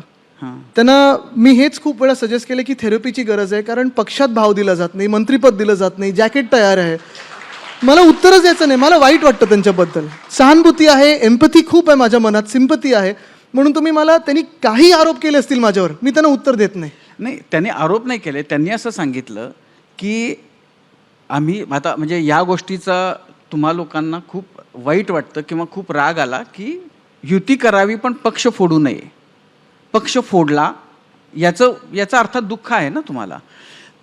त्यांना मी हेच खूप वेळा सजेस्ट केलं की थेरपीची गरज आहे, कारण पक्षात भाव दिला जात नाही, मंत्रीपद दिलं जात नाही, जॅकेट तयार आहे. मला उत्तरच द्यायचं नाही, मला वाईट वाटतं त्यांच्याबद्दल. सहानुभूती आहे, एम्पथी खूप आहे माझ्या मनात, सिंपथी आहे. म्हणून तुम्ही मला, त्यांनी काही आरोप केले असतील माझ्यावर, मी त्यांना उत्तर देत नाही. नाही, त्यांनी आरोप नाही केले. त्यांनी असं सांगितलं की आम्ही आता, म्हणजे या गोष्टीचा तुम्हा लोकांना खूप वाईट वाटतं किंवा खूप राग आला की युती करावी पण पक्ष फोडू नये. पक्ष फोडला याचा अर्थात दुःख आहे ना तुम्हाला.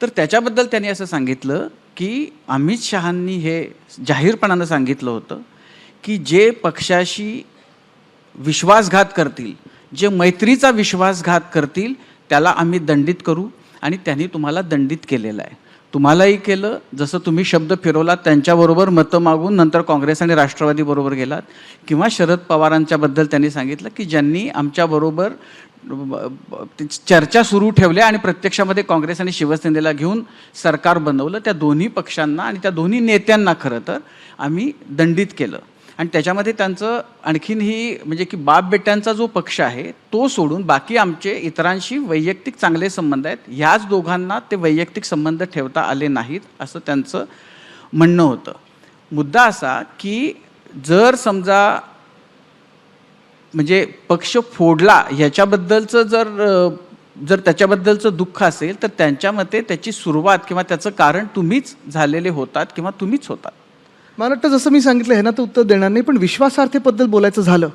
तर त्याच्याबद्दल त्यांनी असं सांगितलं की अमित शहांनी हे जाहीरपणानं सांगितलं होतं की जे पक्षाशी विश्वासघात करतील, जे मैत्रीचा विश्वासघात करतील, त्याला आम्ही दंडित करू. आणि त्यांनी तुम्हाला दंडित केलेलं आहे, तुम्हालाही केलं. जसं तुम्ही शब्द फिरवलात, त्यांच्याबरोबर मतं मागून नंतर काँग्रेस आणि राष्ट्रवादीबरोबर गेलात. किंवा शरद पवारांच्याबद्दल त्यांनी सांगितलं की ज्यांनी आमच्याबरोबर चर्चा सुरू ठेवल्या आणि प्रत्यक्षामध्ये काँग्रेस आणि शिवसेनेला घेऊन सरकार बनवलं, त्या दोन्ही पक्षांना आणि त्या दोन्ही नेत्यांना खरं तर आम्ही दंडित केलं. आणि त्याच्यामध्ये त्यांचं आणखीनही, म्हणजे की बाप बेट्यांचा जो पक्ष आहे तो सोडून बाकी आमचे इतरांशी वैयक्तिक चांगले संबंध आहेत, ह्याच दोघांना ते वैयक्तिक संबंध ठेवता आले नाहीत असं त्यांचं म्हणणं होतं. मुद्दा असा की जर समजा म्हणजे पक्ष फोडला ह्याच्याबद्दलचं जर त्याच्याबद्दलचं दुःख असेल तर त्यांच्या मते त्याची सुरुवात किंवा त्याचं कारण तुम्हीच झालेले होतात किंवा तुम्हीच होतात. मला वाटतं जसं मी सांगितलं आहे ना, तर उत्तर देणार नाही. पण विश्वासार्हतेबद्दल बोलायचं झालं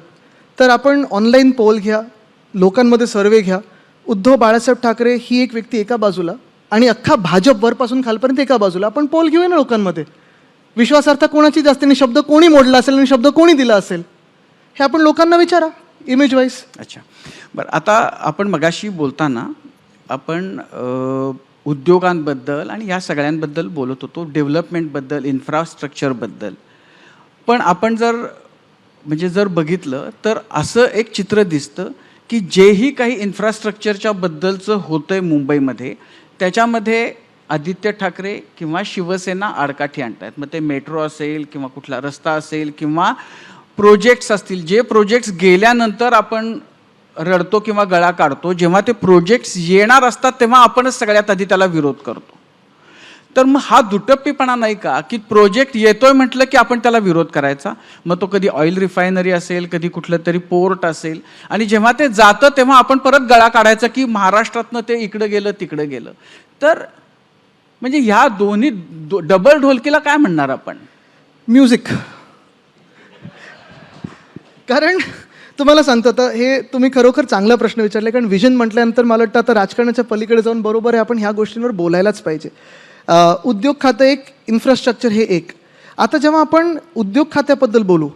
तर आपण ऑनलाईन पोल घ्या, लोकांमध्ये सर्वे घ्या. उद्धव बाळासाहेब ठाकरे ही एक व्यक्ती एका बाजूला आणि अख्खा भाजप वरपासून खालपर्यंत एका बाजूला. आपण पोल घेऊया ना लोकांमध्ये, विश्वासार्हता कोणाची जास्त आणि शब्द कोणी मोडला असेल आणि शब्द कोणी दिला असेल हे आपण लोकांना विचारा, इमेज वाईज. अच्छा, बरं. आता आपण मगाशी बोलताना आपण उद्योगांबद्दल आणि ह्या सगळ्यांबद्दल बोलत होतो, डेव्हलपमेंटबद्दल, इन्फ्रास्ट्रक्चरबद्दल. पण आपण जर बघितलं तर असं एक चित्र दिसतं की जेही काही इन्फ्रास्ट्रक्चरच्या बद्दलचं होतंय मुंबईमध्ये, त्याच्यामध्ये आदित्य ठाकरे किंवा शिवसेना आडकाठी आणत आहेत. मग ते मेट्रो असेल किंवा कुठला रस्ता असेल किंवा प्रोजेक्ट्स असतील, जे प्रोजेक्ट्स गेल्यानंतर आपण रडतो किंवा गळा काढतो, जेव्हा ते प्रोजेक्ट्स येणार असतात तेव्हा आपणच सगळ्यात आधी त्याला विरोध करतो. तर मग हा दुटप्पीपणा नाही का, की प्रोजेक्ट येतोय म्हटलं की आपण त्याला विरोध करायचा. मग तो कधी ऑइल रिफायनरी असेल, कधी कुठलं तरी पोर्ट असेल, आणि जेव्हा ते जातं तेव्हा आपण परत गळा काढायचा की महाराष्ट्रातनं ते इकडं गेलं तिकडं गेलं. तर म्हणजे ह्या दोन्ही डबल ढोलकीला काय म्हणणार आपण? म्युझिक. कारण तुम्हाला सांगतो, आता हे तुम्ही खरोखर चांगला प्रश्न विचारले, कारण विजन म्हटल्यानंतर मला वाटतं आता राजकारणाच्या पलीकडे जाऊन बरोबर आहे आपण ह्या गोष्टींवर बोलायलाच पाहिजे. उद्योग खातं एक, इन्फ्रास्ट्रक्चर हे एक. आता जेव्हा आपण उद्योग खात्याबद्दल बोलू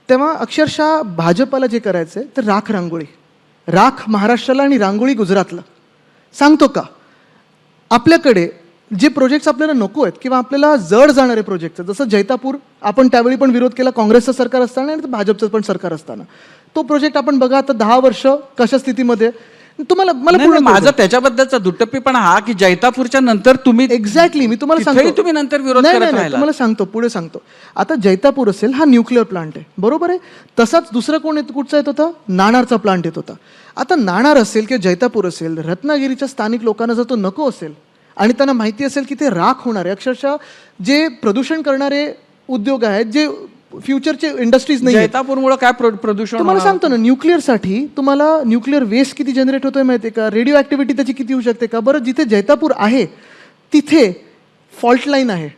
तेव्हा अक्षरशः भाजपाला जे करायचं आहे तर राख रांगोळी, राख महाराष्ट्राला आणि रांगोळी गुजरातला. सांगतो का, आपल्याकडे जे प्रोजेक्ट्स आपल्याला नको आहेत किंवा आपल्याला जड जाणारे प्रोजेक्ट्स आहेत, जसं जैतापूर, आपण त्यावेळी पण विरोध केला काँग्रेसचं सरकार असताना आणि भाजपचं पण सरकार असताना. तो प्रोजेक्ट आपण बघा आता 10 वर्ष कशा स्थितीमध्ये. तुम्हाला मला नाही, पूर्ण माझा त्याच्याबद्दलचा दुटप्पीपणा हा की जैतापूरच्या नंतर तुम्ही एक्झॅक्टली मी तुम्हाला तिथेही सांगतो, तुम्ही नंतर विरोध नाही, करत नाही, नाही, राहिला. तुम्हाला सांगतो, पुढे सांगतो. आता जैतापूर असेल, हा न्यूक्लिअर प्लांट आहे, बरोबर आहे. तसाच दुसरं कोण कुठचा येत होता, नाणारचा प्लांट येत होता. आता नाणार असेल किंवा जैतापूर असेल, रत्नागिरीच्या स्थानिक लोकांना जर तो नको असेल आणि त्यांना माहिती असेल की ते राख होणार आहे, अक्षरशः जे प्रदूषण करणारे उद्योग आहेत, जे फ्युचरचे इंडस्ट्रीज नाही, जैतापूरमुळे काय प्रदूषण तुम्हाला होणार? सांगतो ना, न्यूक्लिअरसाठी तुम्हाला न्यूक्लिअर वेस्ट किती जनरेट होतोय माहिती आहे का, रेडिओ ॲक्टिव्हिटी त्याची किती होऊ शकते का. बरं, जिथे जैतापूर आहे तिथे फॉल्ट लाईन आहे,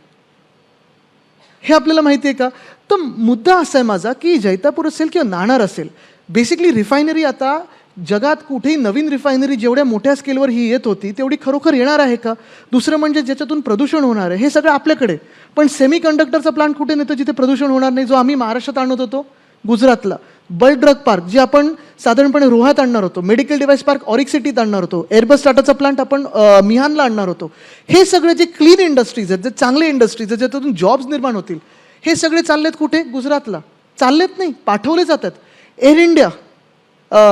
हे आपल्याला माहिती आहे का. तर मुद्दा असा आहे माझा की जैतापूर असेल किंवा नाणार असेल, बेसिकली रिफायनरी आता जगात कुठेही नवीन रिफायनरी जेवढ्या मोठ्या स्केलवर ही येत होती तेवढी खरोखर येणार आहे का. दुसरं म्हणजे ज्याच्यातून प्रदूषण होणार आहे हे सगळं आपल्याकडे, पण सेमी कंडक्टरचा प्लांट कुठे नेतो जिथे प्रदूषण होणार नाही, जो आम्ही महाराष्ट्रात आणत होतो गुजरातला. बल्क ड्रग पार्क जे आपण साधारणपणे रोहात आणणार होतो, मेडिकल डिव्हाइस पार्क ऑरिक सिटीत आणणार होतो, एअरबस टाटाचा प्लांट आपण मिहानला आणणार होतो. हे सगळे जे क्लीन इंडस्ट्रीज आहेत, जे चांगले इंडस्ट्रीज आहेत, ज्याच्यातून जॉब्स निर्माण होतील, हे सगळे चाललेत कुठे, गुजरातला. चाललेत नाही, पाठवले जातात. एअर इंडिया,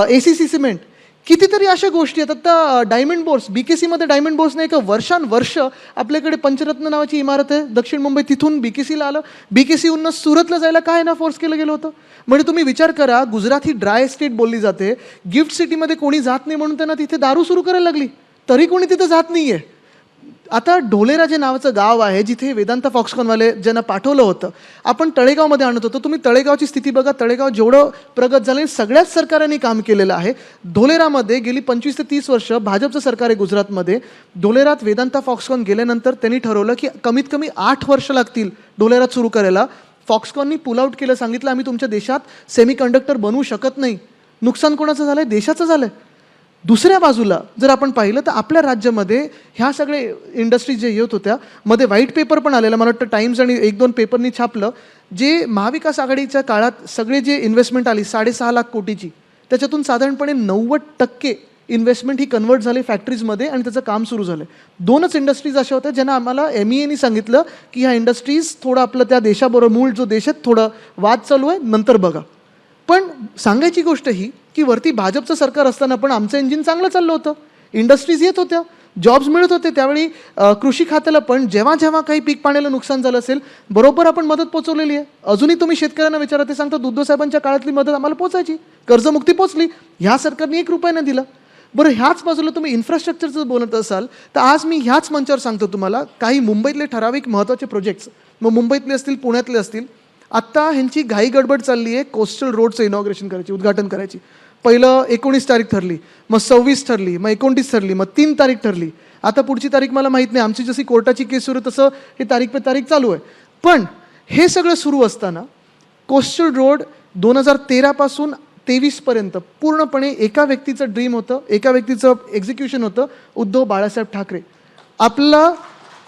ACC सिमेंट, कितीतरी अशा गोष्टी आहेत. आता डायमंड बोर्स, BKCमध्ये डायमंड बोर्स नाही का, वर्षानुवर्ष आपल्याकडे पंचरत्न नावाची इमारत आहे दक्षिण मुंबई, तिथून BKCला आलं. BKCहून सुरतला जायला काय ना फोर्स केलं गेलं होतं. म्हणजे तुम्ही विचार करा, गुजरात ही ड्राय स्टेट बोलली जाते, गिफ्ट सिटीमध्ये कोणी जात नाही म्हणून त्यांना तिथे दारू सुरू करायला लागली, तरी कोणी तिथे जात नाही आहे. आता ढोलेरा जे नावाचं गाव आहे जिथे वेदांता फॉक्सकॉनवाले ज्यांना पाठवलं होतं, आपण तळेगावमध्ये आणत होतो. तुम्ही तळेगावची स्थिती बघा, तळेगाव जेवढं प्रगत झालं सगळ्याच सरकारांनी काम केलेलं आहे. ढोलेरामध्ये गेली 25 ते 30 वर्ष भाजपचं सरकार आहे गुजरातमध्ये. ढोलेरात वेदांता फॉक्सकॉन गेल्यानंतर त्यांनी ठरवलं की कमीत कमी 8 वर्ष लागतील ढोलेरात सुरू करायला. फॉक्सकॉननी पुल आउट केलं, सांगितलं आम्ही तुमच्या देशात सेमी कंडक्टर बनवू शकत नाही. नुकसान कोणाचं झालं आहे, देशाचं झालं आहे. दुसऱ्या बाजूला जर आपण पाहिलं तर आपल्या राज्यामध्ये ह्या सगळे इंडस्ट्रीज जे येत होत्या, मध्ये व्हाईट पेपर पण आलेला, मला वाटतं टाइम्स आणि 1-2 पेपरनी छापलं, जे महाविकास आघाडीच्या काळात सगळे जे इन्व्हेस्टमेंट आली 6.5 लाख कोटीची, त्याच्यातून साधारणपणे 90% इन्व्हेस्टमेंट ही कन्वर्ट झाली फॅक्टरीजमध्ये आणि त्याचं काम सुरू झालं. 2च इंडस्ट्रीज अशा होत्या ज्यांना आम्हाला MEAनी सांगितलं की ह्या इंडस्ट्रीज थोडं आपलं त्या देशाबरोबर, मूळ जो देश आहे, थोडं वाद चालू आहे, नंतर बघा. पण सांगायची गोष्ट ही की वरती भाजपचं सरकार असताना पण आमचं इंजिन चांगलं चाललं होतं, इंडस्ट्रीज येत होत्या, जॉब्स मिळत होते. त्यावेळी कृषी खात्याला पण जेव्हा जेव्हा काही पीक पाण्याला नुकसान झालं असेल, बरोबर आपण मदत पोचवलेली आहे. अजूनही तुम्ही शेतकऱ्यांना विचारा, ते सांगतात उद्धव साहेबांच्या काळातली मदत आम्हाला पोचायची, कर्जमुक्ती पोचली, ह्या सरकारने 1 रुपया नाही दिला. बरं, ह्याच बाजूला तुम्ही इन्फ्रास्ट्रक्चरचं बोलत असाल तर आज मी ह्याच मंचावर सांगतो तुम्हाला काही मुंबईतले ठराविक महत्त्वाचे प्रोजेक्ट्स, मग मुंबईतले असतील, पुण्यातले असतील. आत्ता ह्यांची घाई गडबड चालली आहे कोस्टल रोडचं इनॉग्रेशन करायची, उद्घाटन करायची. पहिलं 19 तारीख ठरली, मग 26 ठरली, मग 29 ठरली, मग 3 तारीख ठरली. आता पुढची तारीख मला माहीत नाही, आमची जशी कोर्टाची केस सुरू तसं हे तारीख पे तारीख चालू आहे. पण हे सगळं सुरू असताना कोस्टल रोड 2013 पासून 23 पर्यंत पूर्णपणे एका व्यक्तीचं ड्रीम होतं, एका व्यक्तीचं एक्झिक्युशन होतं, उद्धव बाळासाहेब ठाकरे. आपल्याला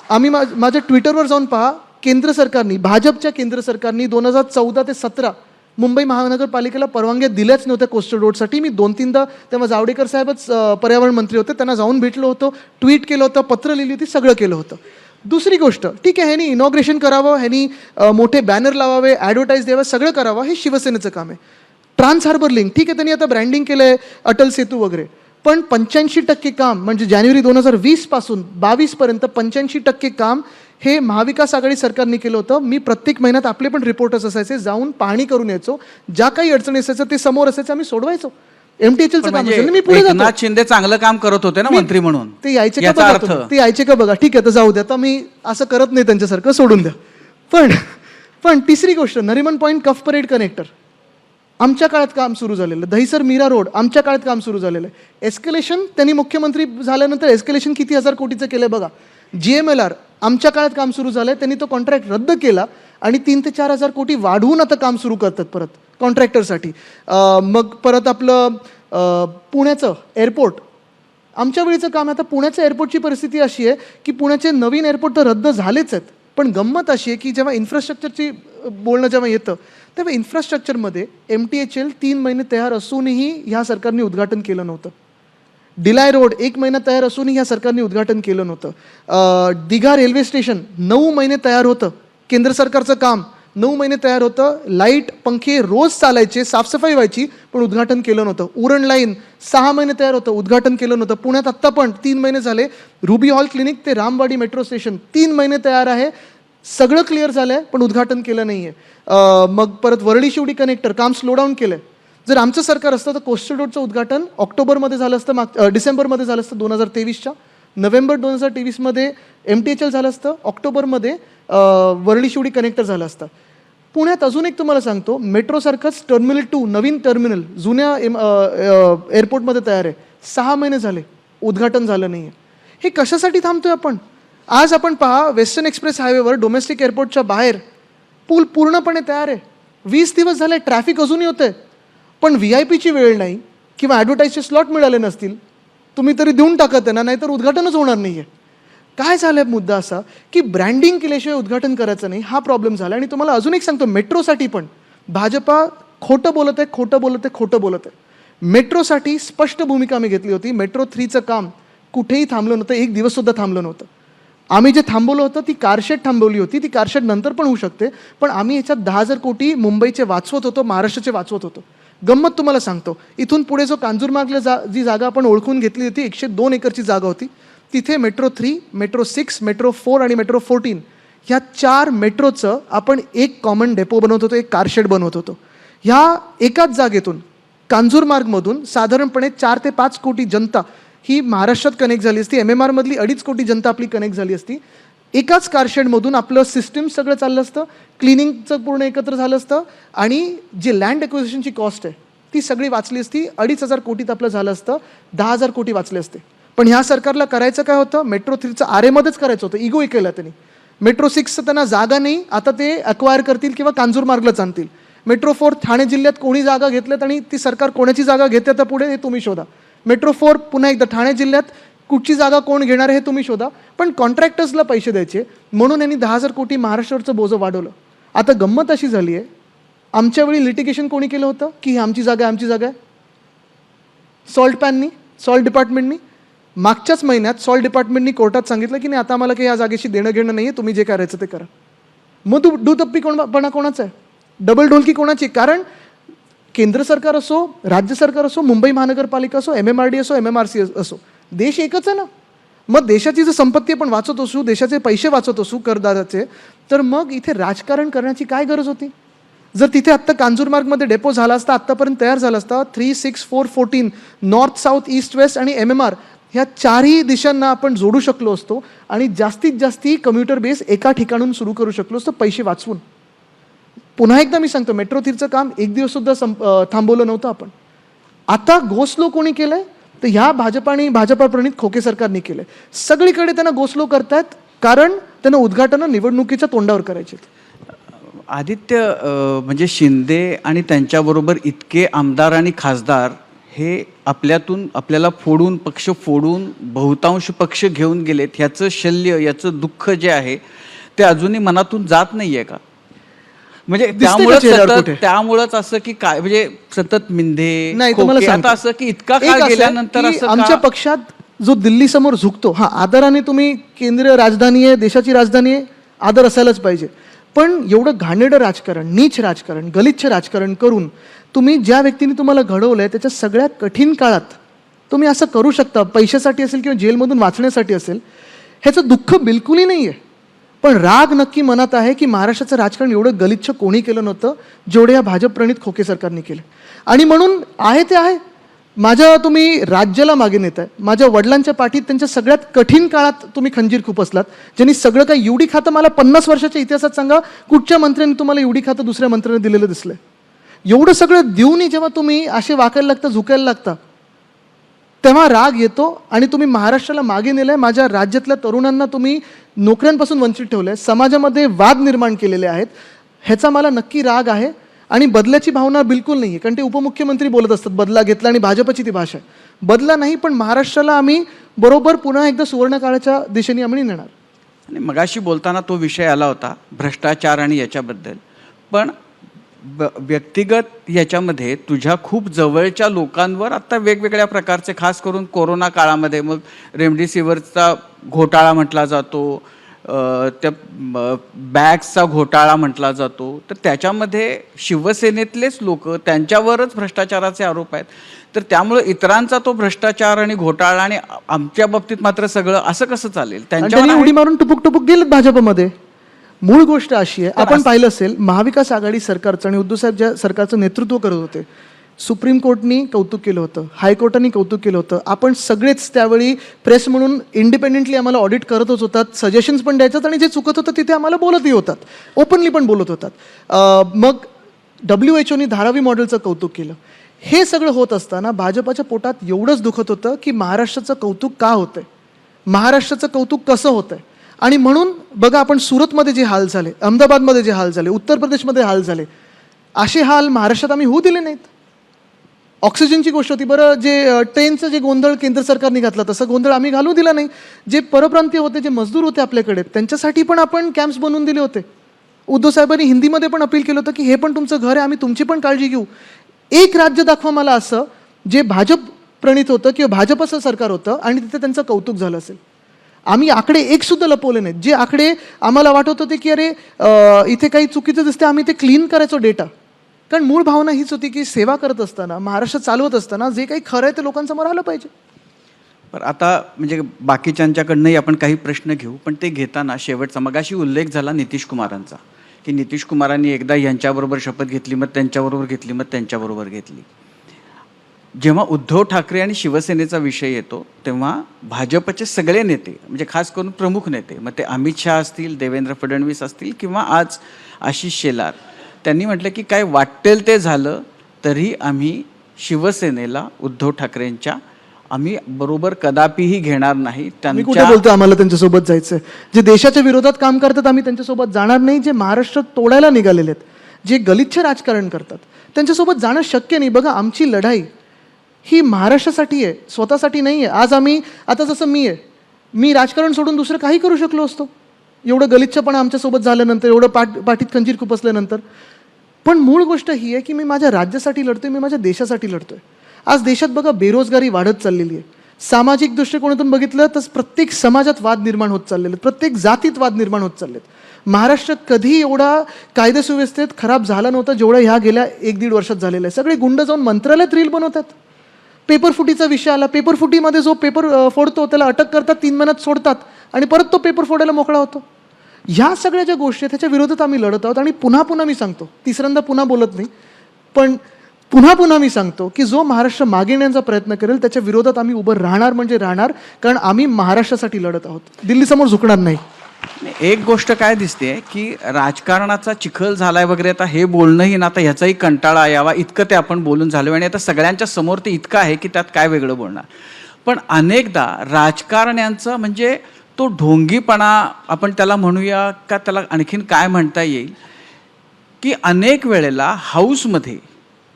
आम्ही माझ्या ट्विटरवर जाऊन पहा, केंद्र सरकारनी, भाजपच्या केंद्र सरकारनी 2014 ते 17 मुंबई महानगरपालिकेला परवानग्या दिल्याच नव्हत्या कोस्टल रोडसाठी. मी 2-3दा, तेव्हा जावडेकर साहेबच पर्यावरण मंत्री होते, त्यांना जाऊन भेटलो होतो, ट्विट केलं होतं, पत्र लिहिली होती, सगळं केलं होतं. दुसरी गोष्ट, ठीक आहे, ह्यांनी इनॉग्रेशन करावं, ह्यांनी मोठे बॅनर लावावे, ॲडव्हर्टाईज द्यावं, सगळं करावं, हे शिवसेनेचं काम आहे. ट्रान्स हार्बर लिंक, ठीक आहे, त्यांनी आता ब्रँडिंग केलं आहे, अटल सेतू वगैरे, पण 85% काम, म्हणजे जानेवारी 2020 पासून 22 पर्यंत 85% काम हे महाविकास आघाडी सरकारने केलं होतं. मी प्रत्येक महिन्यात आपले पण रिपोर्टर्स असायचे, जाऊन पाहणी करून यायचो. ज्या काही अडचणी असायचं ते समोर असायचं, आम्ही सोडवायचो. MTHLचं काम असेल मी पुढे जातो. एकनाथ शिंदे चांगलं काम करत होते ना मंत्री म्हणून. ते यायचे का याचा बघा अर्थ तुम्ही. ते यायचे का बघा. ठीक आहे, तर जाऊ द्या. आता मी असं करत नाही त्यांच्यासारखं, सोडून द्या. पण तिसरी गोष्ट, नरिमन पॉईंट कफ परेड कनेक्टर आमच्या काळात काम सुरू झालेलं. दहिसर मीरा रोड आमच्या काळात काम सुरू झालेलं आहे. एस्केलेशन त्यांनी मुख्यमंत्री झाल्यानंतर एस्केलेशन किती हजार कोटीचं केलंय बघा. GMLR आमच्या काळात काम सुरू झालंय. त्यांनी तो कॉन्ट्रॅक्ट रद्द केला आणि 3 ते 4 हजार कोटी वाढवून आता काम सुरू करतात परत कॉन्ट्रॅक्टरसाठी. मग परत आपलं पुण्याचं एअरपोर्ट आमच्या वेळीचं काम आहे. आता पुण्याच्या एअरपोर्टची परिस्थिती अशी आहे की पुण्याचे नवीन एअरपोर्ट तर रद्द झालेच आहेत. पण गंमत अशी आहे की जेव्हा इन्फ्रास्ट्रक्चरची बोलणं जेव्हा येतं तेव्हा इन्फ्रास्ट्रक्चरमध्ये MTHL 3 महिने तयार असूनही ह्या सरकारने उद्घाटन केलं नव्हतं. डिलाय रोड 1 महिना तयार असूनही ह्या सरकारने उद्घाटन केलं नव्हतं. दिघा रेल्वे स्टेशन 9 महिने तयार होतं. केंद्र सरकारचं काम 9 महिने तयार होतं. लाईट पंखे रोज चालायचे, साफसफाई व्हायची, पण उद्घाटन केलं नव्हतं. उरण लाईन 6 महिने तयार होतं, उद्घाटन केलं नव्हतं. पुण्यात आत्ता पण 3 महिने झाले. रुबी हॉल क्लिनिक ते रामवाडी मेट्रो स्टेशन 3 महिने तयार आहे. सगळं क्लिअर झालं आहे, पण उद्घाटन केलं नाही आहे. मग परत वरळी शिवडी कनेक्टर काम स्लो डाऊन केलं आहे. जर आमचं सरकार असतं तर कोस्टल रोडचं उद्घाटन ऑक्टोबरमध्ये झालं असतं, डिसेंबरमध्ये झालं असतं 2023च्या. नोव्हेंबर 2023मध्ये MTHL झालं असतं. ऑक्टोबरमध्ये वरळी शिवडी कनेक्टर झालं असतं. पुण्यात अजून एक तुम्हाला सांगतो, मेट्रोसारखंच टर्मिनल 2 नवीन टर्मिनल जुन्या एअरपोर्टमध्ये तयार आहे. 6 महिने झाले, उद्घाटन झालं नाही आहे. हे कशासाठी थांबतोय आपण? आज आपण पहा, वेस्टर्न एक्सप्रेस हायवेवर डोमेस्टिक एअरपोर्टच्या बाहेर पूल पूर्णपणे तयार आहे. 20 दिवस झाले, ट्रॅफिक अजूनही होतंय, पण VIPची वेळ नाही किंवा ॲडव्हर्टाईजचे स्लॉट मिळाले नसतील, तुम्ही तरी देऊन टाकत आहे ना, नाहीतर उद्घाटनच होणार नाही आहे. काय झालं आहे मुद्दा असा की ब्रँडिंग केल्याशिवाय उद्घाटन करायचं नाही, हा प्रॉब्लेम झाला. आणि तुम्हाला अजून एक सांगतो, मेट्रोसाठी पण भाजपा खोटं बोलत आहे. मेट्रोसाठी स्पष्ट भूमिका आम्ही घेतली होती. मेट्रो 3चं काम कुठेही थांबलं नव्हतं, 1 दिवससुद्धा थांबलं नव्हतं. आम्ही जे थांबवलं होतं ती कारशेड थांबवली होती. ती कारशेड नंतर पण होऊ शकते, पण आम्ही याच्यात 10,000 कोटी मुंबईचे वाचवत होतो, महाराष्ट्राचे वाचवत होतो. गंमत तुम्हाला सांगतो, इथून पुढे जो कांजूरमार्गला जी जागा आपण ओळखून घेतली होती, 102 एकरची जागा होती, तिथे मेट्रो 3, मेट्रो 6, मेट्रो 4 आणि मेट्रो 14 ह्या 4 मेट्रोचं आपण एक कॉमन डेपो बनवत होतो, एक कारशेड बनवत होतो. ह्या एकाच जागेतून कांजूरमार्गमधून साधारणपणे 4 ते 5 कोटी जनता ही महाराष्ट्रात कनेक्ट झाली असती. MMR मधली 2.5 कोटी जनता आपली कनेक्ट झाली असती. एकाच कारशेडमधून आपलं सिस्टीम सगळं चाललं असतं, क्लिनिंगचं पूर्ण एकत्र झालं असतं आणि जे लँड ॲक्विजिशनची कॉस्ट आहे ती सगळी वाचली असती. 2,500 कोटीत आपलं झालं असतं, 10,000 कोटी वाचले असते. पण ह्या सरकारला करायचं काय होतं, मेट्रो 3चं आरेमध्येच करायचं होतं. इगो केला त्यांनी. मेट्रो 6चं त्यांना जागा नाही, आता ते अक्वायर करतील किंवा कांजूरमार्गलाच आणतील. मेट्रो 4 ठाणे जिल्ह्यात कोणी जागा घेतल्यात आणि ती सरकार कोणाची जागा घेते तर पुढे हे तुम्ही शोधा. मेट्रो 4 पुन्हा एकदा ठाणे जिल्ह्यात कुठची जागा कोण घेणार आहे हे तुम्ही शोधा. पण कॉन्ट्रॅक्टर्सला पैसे द्यायचे म्हणून यांनी 10,000 कोटी महाराष्ट्रावरचं बोजं वाढवलं. आता गंमत अशी झाली आहे, आमच्या वेळी लिटिगेशन कोणी केलं होतं की ही आमची जागा आहे, आमची जागा आहे? सॉल्ट डिपार्टमेंटनी मागच्याच महिन्यात सॉल्ट डिपार्टमेंटनी कोर्टात सांगितलं की नाही, आता आम्हाला काही या जागेशी देणं घेणं नाही आहे, तुम्ही जे करायचं ते करा. मग दुतप्पी कोणाचा आहे, डबल ढोलकी कोणाची? कारण केंद्र सरकार असो, राज्य सरकार असो, मुंबई महानगरपालिका असो, MMRD असो, MMRC असो, देश एकच आहे ना. मग देशाची जर संपत्ती आपण वाचत असू, देशाचे पैसे वाचत असू करदात्याचे, तर मग इथे राजकारण करण्याची काय गरज होती? जर तिथे आत्ता कांजूरमार्गमध्ये डेपो झाला असता, आत्तापर्यंत तयार झाला असता, 3, 6, 4, 14 नॉर्थ, साऊथ, ईस्ट, वेस्ट आणि MMR ह्या 4ही दिशांना आपण जोडू शकलो असतो आणि जास्तीत जास्ती कम्युटर बेस एका ठिकाणून सुरू करू शकलो असतो पैसे वाचवून. पुन्हा एकदा मी सांगतो, मेट्रो 3चं काम 1 दिवससुद्धा थांबवलं नव्हतं आपण. आता गोस्लो कोणी केलंय तर ह्या भाजपा आणि भाजपा प्रणित खोके सरकारने केलंय. सगळीकडे त्यांना गोस्लो करतायत कारण त्यांना उद्घाटनं निवडणुकीच्या तोंडावर करायचे. आदित्य, म्हणजे शिंदे आणि त्यांच्याबरोबर इतके आमदार आणि खासदार हे आपल्यातून आपल्याला पक्ष फोडून बहुतांश पक्ष घेऊन गेलेत, ह्याचं शल्य, याचं दुःख जे आहे ते अजूनही मनातून जात नाही आहे का? म्हणजे त्यामुळंच असं की काय, म्हणजे सतत मिंधे नाही, तुम्हाला सांगतो, आता असं की इतका काळ गेल्यानंतर असं आमच्या पक्षात जो दिल्ली समोर झुकतो, हा आदराने तुम्ही केंद्रीय राजधानी आहे, देशाची राजधानी आहे, आदर असायलाच पाहिजे. पण एवढं घाणेरडं राजकारण, नीच राजकारण, गलिच्छ राजकारण करून तुम्ही ज्या व्यक्तीने तुम्हाला घडवलंय त्याच्या सगळ्यात कठीण काळात तुम्ही असं करू शकता, पैशासाठी असेल किंवा जेलमधून वाचण्यासाठी असेल, ह्याचं दुःख बिलकुलही नाही आहे. पण राग नक्की मनात आहे की महाराष्ट्राचं राजकारण एवढं गलिच्छ कोणी केलं नव्हतं जेवढे या भाजप प्रणित खोके सरकारने केले. आणि म्हणून आहे ते आहे. माझ्या तुम्ही राज्याला मागे नेताय. माझ्या वडिलांच्या पाठीत त्यांच्या सगळ्यात कठीण काळात तुम्ही खंजीर खुपसलात, ज्यांनी सगळं काही एवढी खातं मला 50 वर्षाच्या इतिहासात सांगा कुठच्या मंत्र्यांनी तुम्हाला एवढी खातं दुसऱ्या मंत्र्यांनी दिलेलं दिसलंय. एवढं सगळं देऊनही जेव्हा तुम्ही असे वाकायला लागता, झुकायला लागता, तेव्हा राग येतो. आणि तुम्ही महाराष्ट्राला मागे नेलंय. माझ्या राज्यातल्या तरुणांना तुम्ही नोकऱ्यांपासून वंचित ठेवलंय, समाजामध्ये वाद निर्माण केलेले आहेत. ह्याचा मला नक्की राग आहे. आणि बदल्याची भावना बिलकुल नाही आहे, कारण ते उपमुख्यमंत्री बोलत असतात बदला घेतला, आणि भाजपची ती भाषा आहे. बदला नाही, पण महाराष्ट्राला आम्ही बरोबर पुन्हा एकदा सुवर्णकाळाच्या दिशेने आम्ही नेणार. आणि मगाशी बोलताना तो विषय आला होता भ्रष्टाचार आणि याच्याबद्दल. पण व्यक्तिगत याच्यामध्ये तुझ्या खूप जवळच्या लोकांवर आता वेगवेगळ्या प्रकारचे, खास करून कोरोना काळामध्ये मग रेमडेसिवीरचा घोटाळा म्हटला जातो, त्या बॅग्सचा घोटाळा म्हटला जातो. तर त्याच्यामध्ये शिवसेनेतलेच लोक, त्यांच्यावरच भ्रष्टाचाराचे आरोप आहेत. तर त्यामुळे इतरांचा तो भ्रष्टाचार आणि घोटाळा आणि आमच्या बाबतीत मात्र सगळं असं कसं चालेल? त्यांच्यावर उडी मारून टुपुक टुपुक गेलेत भाजपमध्ये. मूळ गोष्ट अशी आहे, आपण पाहिलं असेल महाविकास आघाडी सरकारचं आणि उद्धव साहेब ज्या सरकारचं नेतृत्व करत होते, सुप्रीम कोर्टनी कौतुक केलं होतं, हायकोर्टाने कौतुक केलं होतं. आपण सगळेच त्यावेळी प्रेस म्हणून इंडिपेंडेंटली आम्हाला ऑडिट करतच होतात, सजेशन्स पण द्यायच्यात, आणि जे चुकत होतं तिथे आम्हाला बोलतही होतात, ओपनली पण बोलत होतात. मग WHO धारावी मॉडेलचं कौतुक केलं. हे सगळं होत असताना भाजपाच्या पोटात एवढंच दुखत होतं की महाराष्ट्राचं कौतुक का होतंय, महाराष्ट्राचं कौतुक कसं होतंय. आणि म्हणून बघा, आपण सुरतमध्ये जे हाल झाले, अहमदाबादमध्ये जे हाल झाले, उत्तर प्रदेशमध्ये हाल झाले, असे हाल महाराष्ट्रात आम्ही होऊ दिले नाहीत. ऑक्सिजनची गोष्ट होती, बरं, जे ट्रेनचं जे गोंधळ केंद्र सरकारने घातला तसं गोंधळ आम्ही घालू दिला नाही. जे परप्रांतीय होते, जे मजदूर होते आपल्याकडे, त्यांच्यासाठी पण आपण कॅम्प्स बनवून दिले होते. उद्धव साहेबांनी हिंदीमध्ये पण अपील केलं होतं की हे पण तुमचं घर आहे, आम्ही तुमची पण काळजी घेऊ. एक राज्य दाखवा मला असं जे भाजप प्रणित होतं किंवा भाजपचं सरकार होतं आणि तिथे त्यांचं कौतुक झालं असेल. आम्ही आकडे एक सुद्धा लपवले नाहीत. जे आकडे आम्हाला वाटत होते की अरे इथे काही चुकीचं दिसते, आम्ही ते क्लीन करायचो डेटा. कारण मूळ भावना हीच होती की सेवा करत असताना, महाराष्ट्र चालवत असताना जे काही खरं आहे ते लोकांसमोर आलं पाहिजे. पण आता म्हणजे बाकीच्यांच्याकडनंही आपण काही प्रश्न घेऊ, पण ते घेताना शेवटचा मगाशी उल्लेख झाला नितीश कुमारांचा, की नितीश कुमारांनी एकदा यांच्याबरोबर शपथ घेतली, मग त्यांच्याबरोबर घेतली, मग त्यांच्याबरोबर घेतली. जेव्हा उद्धव ठाकरे आणि शिवसेनेचा विषय येतो तेव्हा भाजपचे सगळे नेते, म्हणजे खास करून प्रमुख नेते, मग ते अमित शहा असतील, देवेंद्र फडणवीस असतील किंवा आज आशिष शेलार, त्यांनी म्हटलं की काय वाटेल ते झालं तरी आम्ही शिवसेनेला उद्धव ठाकरेंच्या आम्ही बरोबर कदापिही घेणार नाही. मी कुठे बोलतो आम्हाला त्यांच्यासोबत जायचं? जे देशाच्या विरोधात काम करतात आम्ही त्यांच्यासोबत जाणार नाही. जे महाराष्ट्र तोडायला निघालेले आहेत, जे गलिच्छ राजकारण करतात, त्यांच्यासोबत जाणं शक्य नाही. बघा, आमची लढाई ही महाराष्ट्रासाठी आहे, स्वतःसाठी नाही आहे. आज आम्ही, आता जसं मी राजकारण सोडून दुसरं काही करू शकलो असतो, एवढं गलिच्छपणा आमच्यासोबत झाल्यानंतर, एवढं पाठीत खंजीर खुपसल्यानंतर. पण मूळ गोष्ट ही आहे की मी माझ्या राज्यासाठी लढतोय, मी माझ्या देशासाठी लढतोय. आज देशात बघा बेरोजगारी वाढत चाललेली आहे. सामाजिक दृष्टिकोनातून बघितलं तर प्रत्येक समाजात वाद निर्माण होत चाललेले आहेत, प्रत्येक जातीत वाद निर्माण होत चाललेत. महाराष्ट्र कधी एवढा कायदेसुव्यवस्थेत खराब झाला नव्हता जेवढा ह्या गेल्या 1-1.5 वर्षात झालेला आहे. सगळे गुंड जाऊन मंत्रालयात रील बनवतात. पेपरफुटीचा विषय आला, पेपरफुटीमध्ये जो पेपर फोडतो त्याला अटक करतात, 3 महिन्यात सोडतात आणि परत तो पेपर फोडायला मोकळा होतो. ह्या सगळ्या ज्या गोष्टी आहेत त्याच्या विरोधात आम्ही लढत आहोत. आणि पुन्हा मी सांगतो, तिसऱ्यांदा पुन्हा बोलत नाही, पण पुन्हा मी सांगतो की जो महाराष्ट्र मागे येण्याचा प्रयत्न करेल त्याच्या विरोधात आम्ही उभं राहणार म्हणजे राहणार. कारण आम्ही महाराष्ट्रासाठी लढत आहोत, दिल्लीसमोर झुकणार नाही. एक गोष्ट काय दिसते की राजकारणाचा चिखल झालाय वगैरे, आता हे बोलणंही ना, आता ह्याचाही कंटाळा यावा इतकं ते आपण बोलून झालो आणि आता सगळ्यांच्या समोर ते इतकं आहे की त्यात काय वेगळं बोलणार. पण अनेकदा राजकारण्यांचं म्हणजे तो ढोंगीपणा आपण त्याला म्हणूया का, त्याला आणखीन काय म्हणता येईल, की अनेक वेळेला हाऊसमध्ये,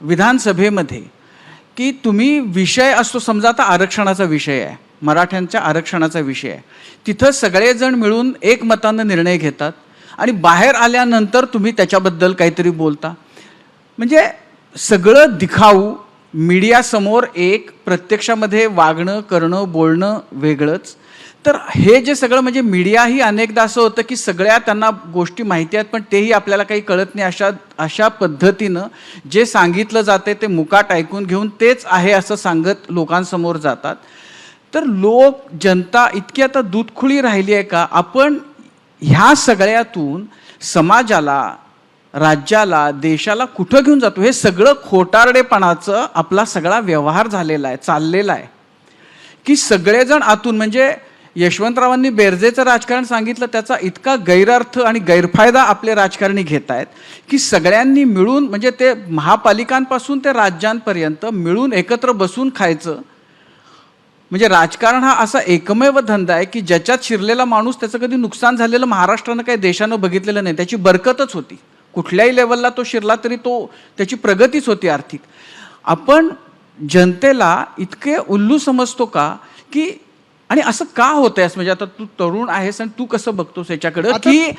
विधानसभेमध्ये, की तुम्ही विषय असतो, समजा आता आरक्षणाचा विषय आहे, मराठ्यांच्या आरक्षणाचा विषय आहे, तिथं सगळेजण मिळून एकमतानं निर्णय घेतात आणि बाहेर आल्यानंतर तुम्ही त्याच्याबद्दल काहीतरी बोलता. म्हणजे सगळं दिखाऊ, मीडियासमोर एक, प्रत्यक्षामध्ये वागणं, करणं, बोलणं वेगळंच. तर हे जे सगळं म्हणजे मीडियाही अनेकदा असं होतं की सगळ्या त्यांना गोष्टी माहिती आहेत पण तेही आपल्याला काही कळत नाही, अशा पद्धतीनं जे सांगितलं जाते ते मुकाट ऐकून घेऊन तेच आहे असं सांगत लोकांसमोर जातात. तर जनता इतकी आता दूधखुळी राहिली आहे का, आपण ह्या सगळ्यातून समाजाला, राज्याला, देशाला कुठं घेऊन जातो हे सगळं खोटारडेपणाचं आपला सगळा व्यवहार झालेला आहे, चाललेला आहे. की सगळेजण आतून, म्हणजे यशवंतरावांनी बेरजेचं राजकारण सांगितलं, त्याचा इतका गैरअर्थ आणि गैरफायदा आपले राजकारणी घेत आहेत की सगळ्यांनी मिळून, म्हणजे ते महापालिकांपासून ते राज्यांपर्यंत मिळून एकत्र बसून खायचं. म्हणजे राजकारण हा असा एकमेव धंदा आहे की ज्याच्यात शिरलेला माणूस त्याचं कधी नुकसान झालेलं महाराष्ट्रानं काही देशानं बघितलेलं नाही. त्याची बरकतच होती. कुठल्याही लेवलला तो शिरला तरी त्याची प्रगतीच होती आर्थिक. आपण जनतेला इतके उल्लू समजतो का की, आणि असं का होतंय, म्हणजे आता तू तरुण आहेस आणि तू कसं बघतोस याच्याकडं की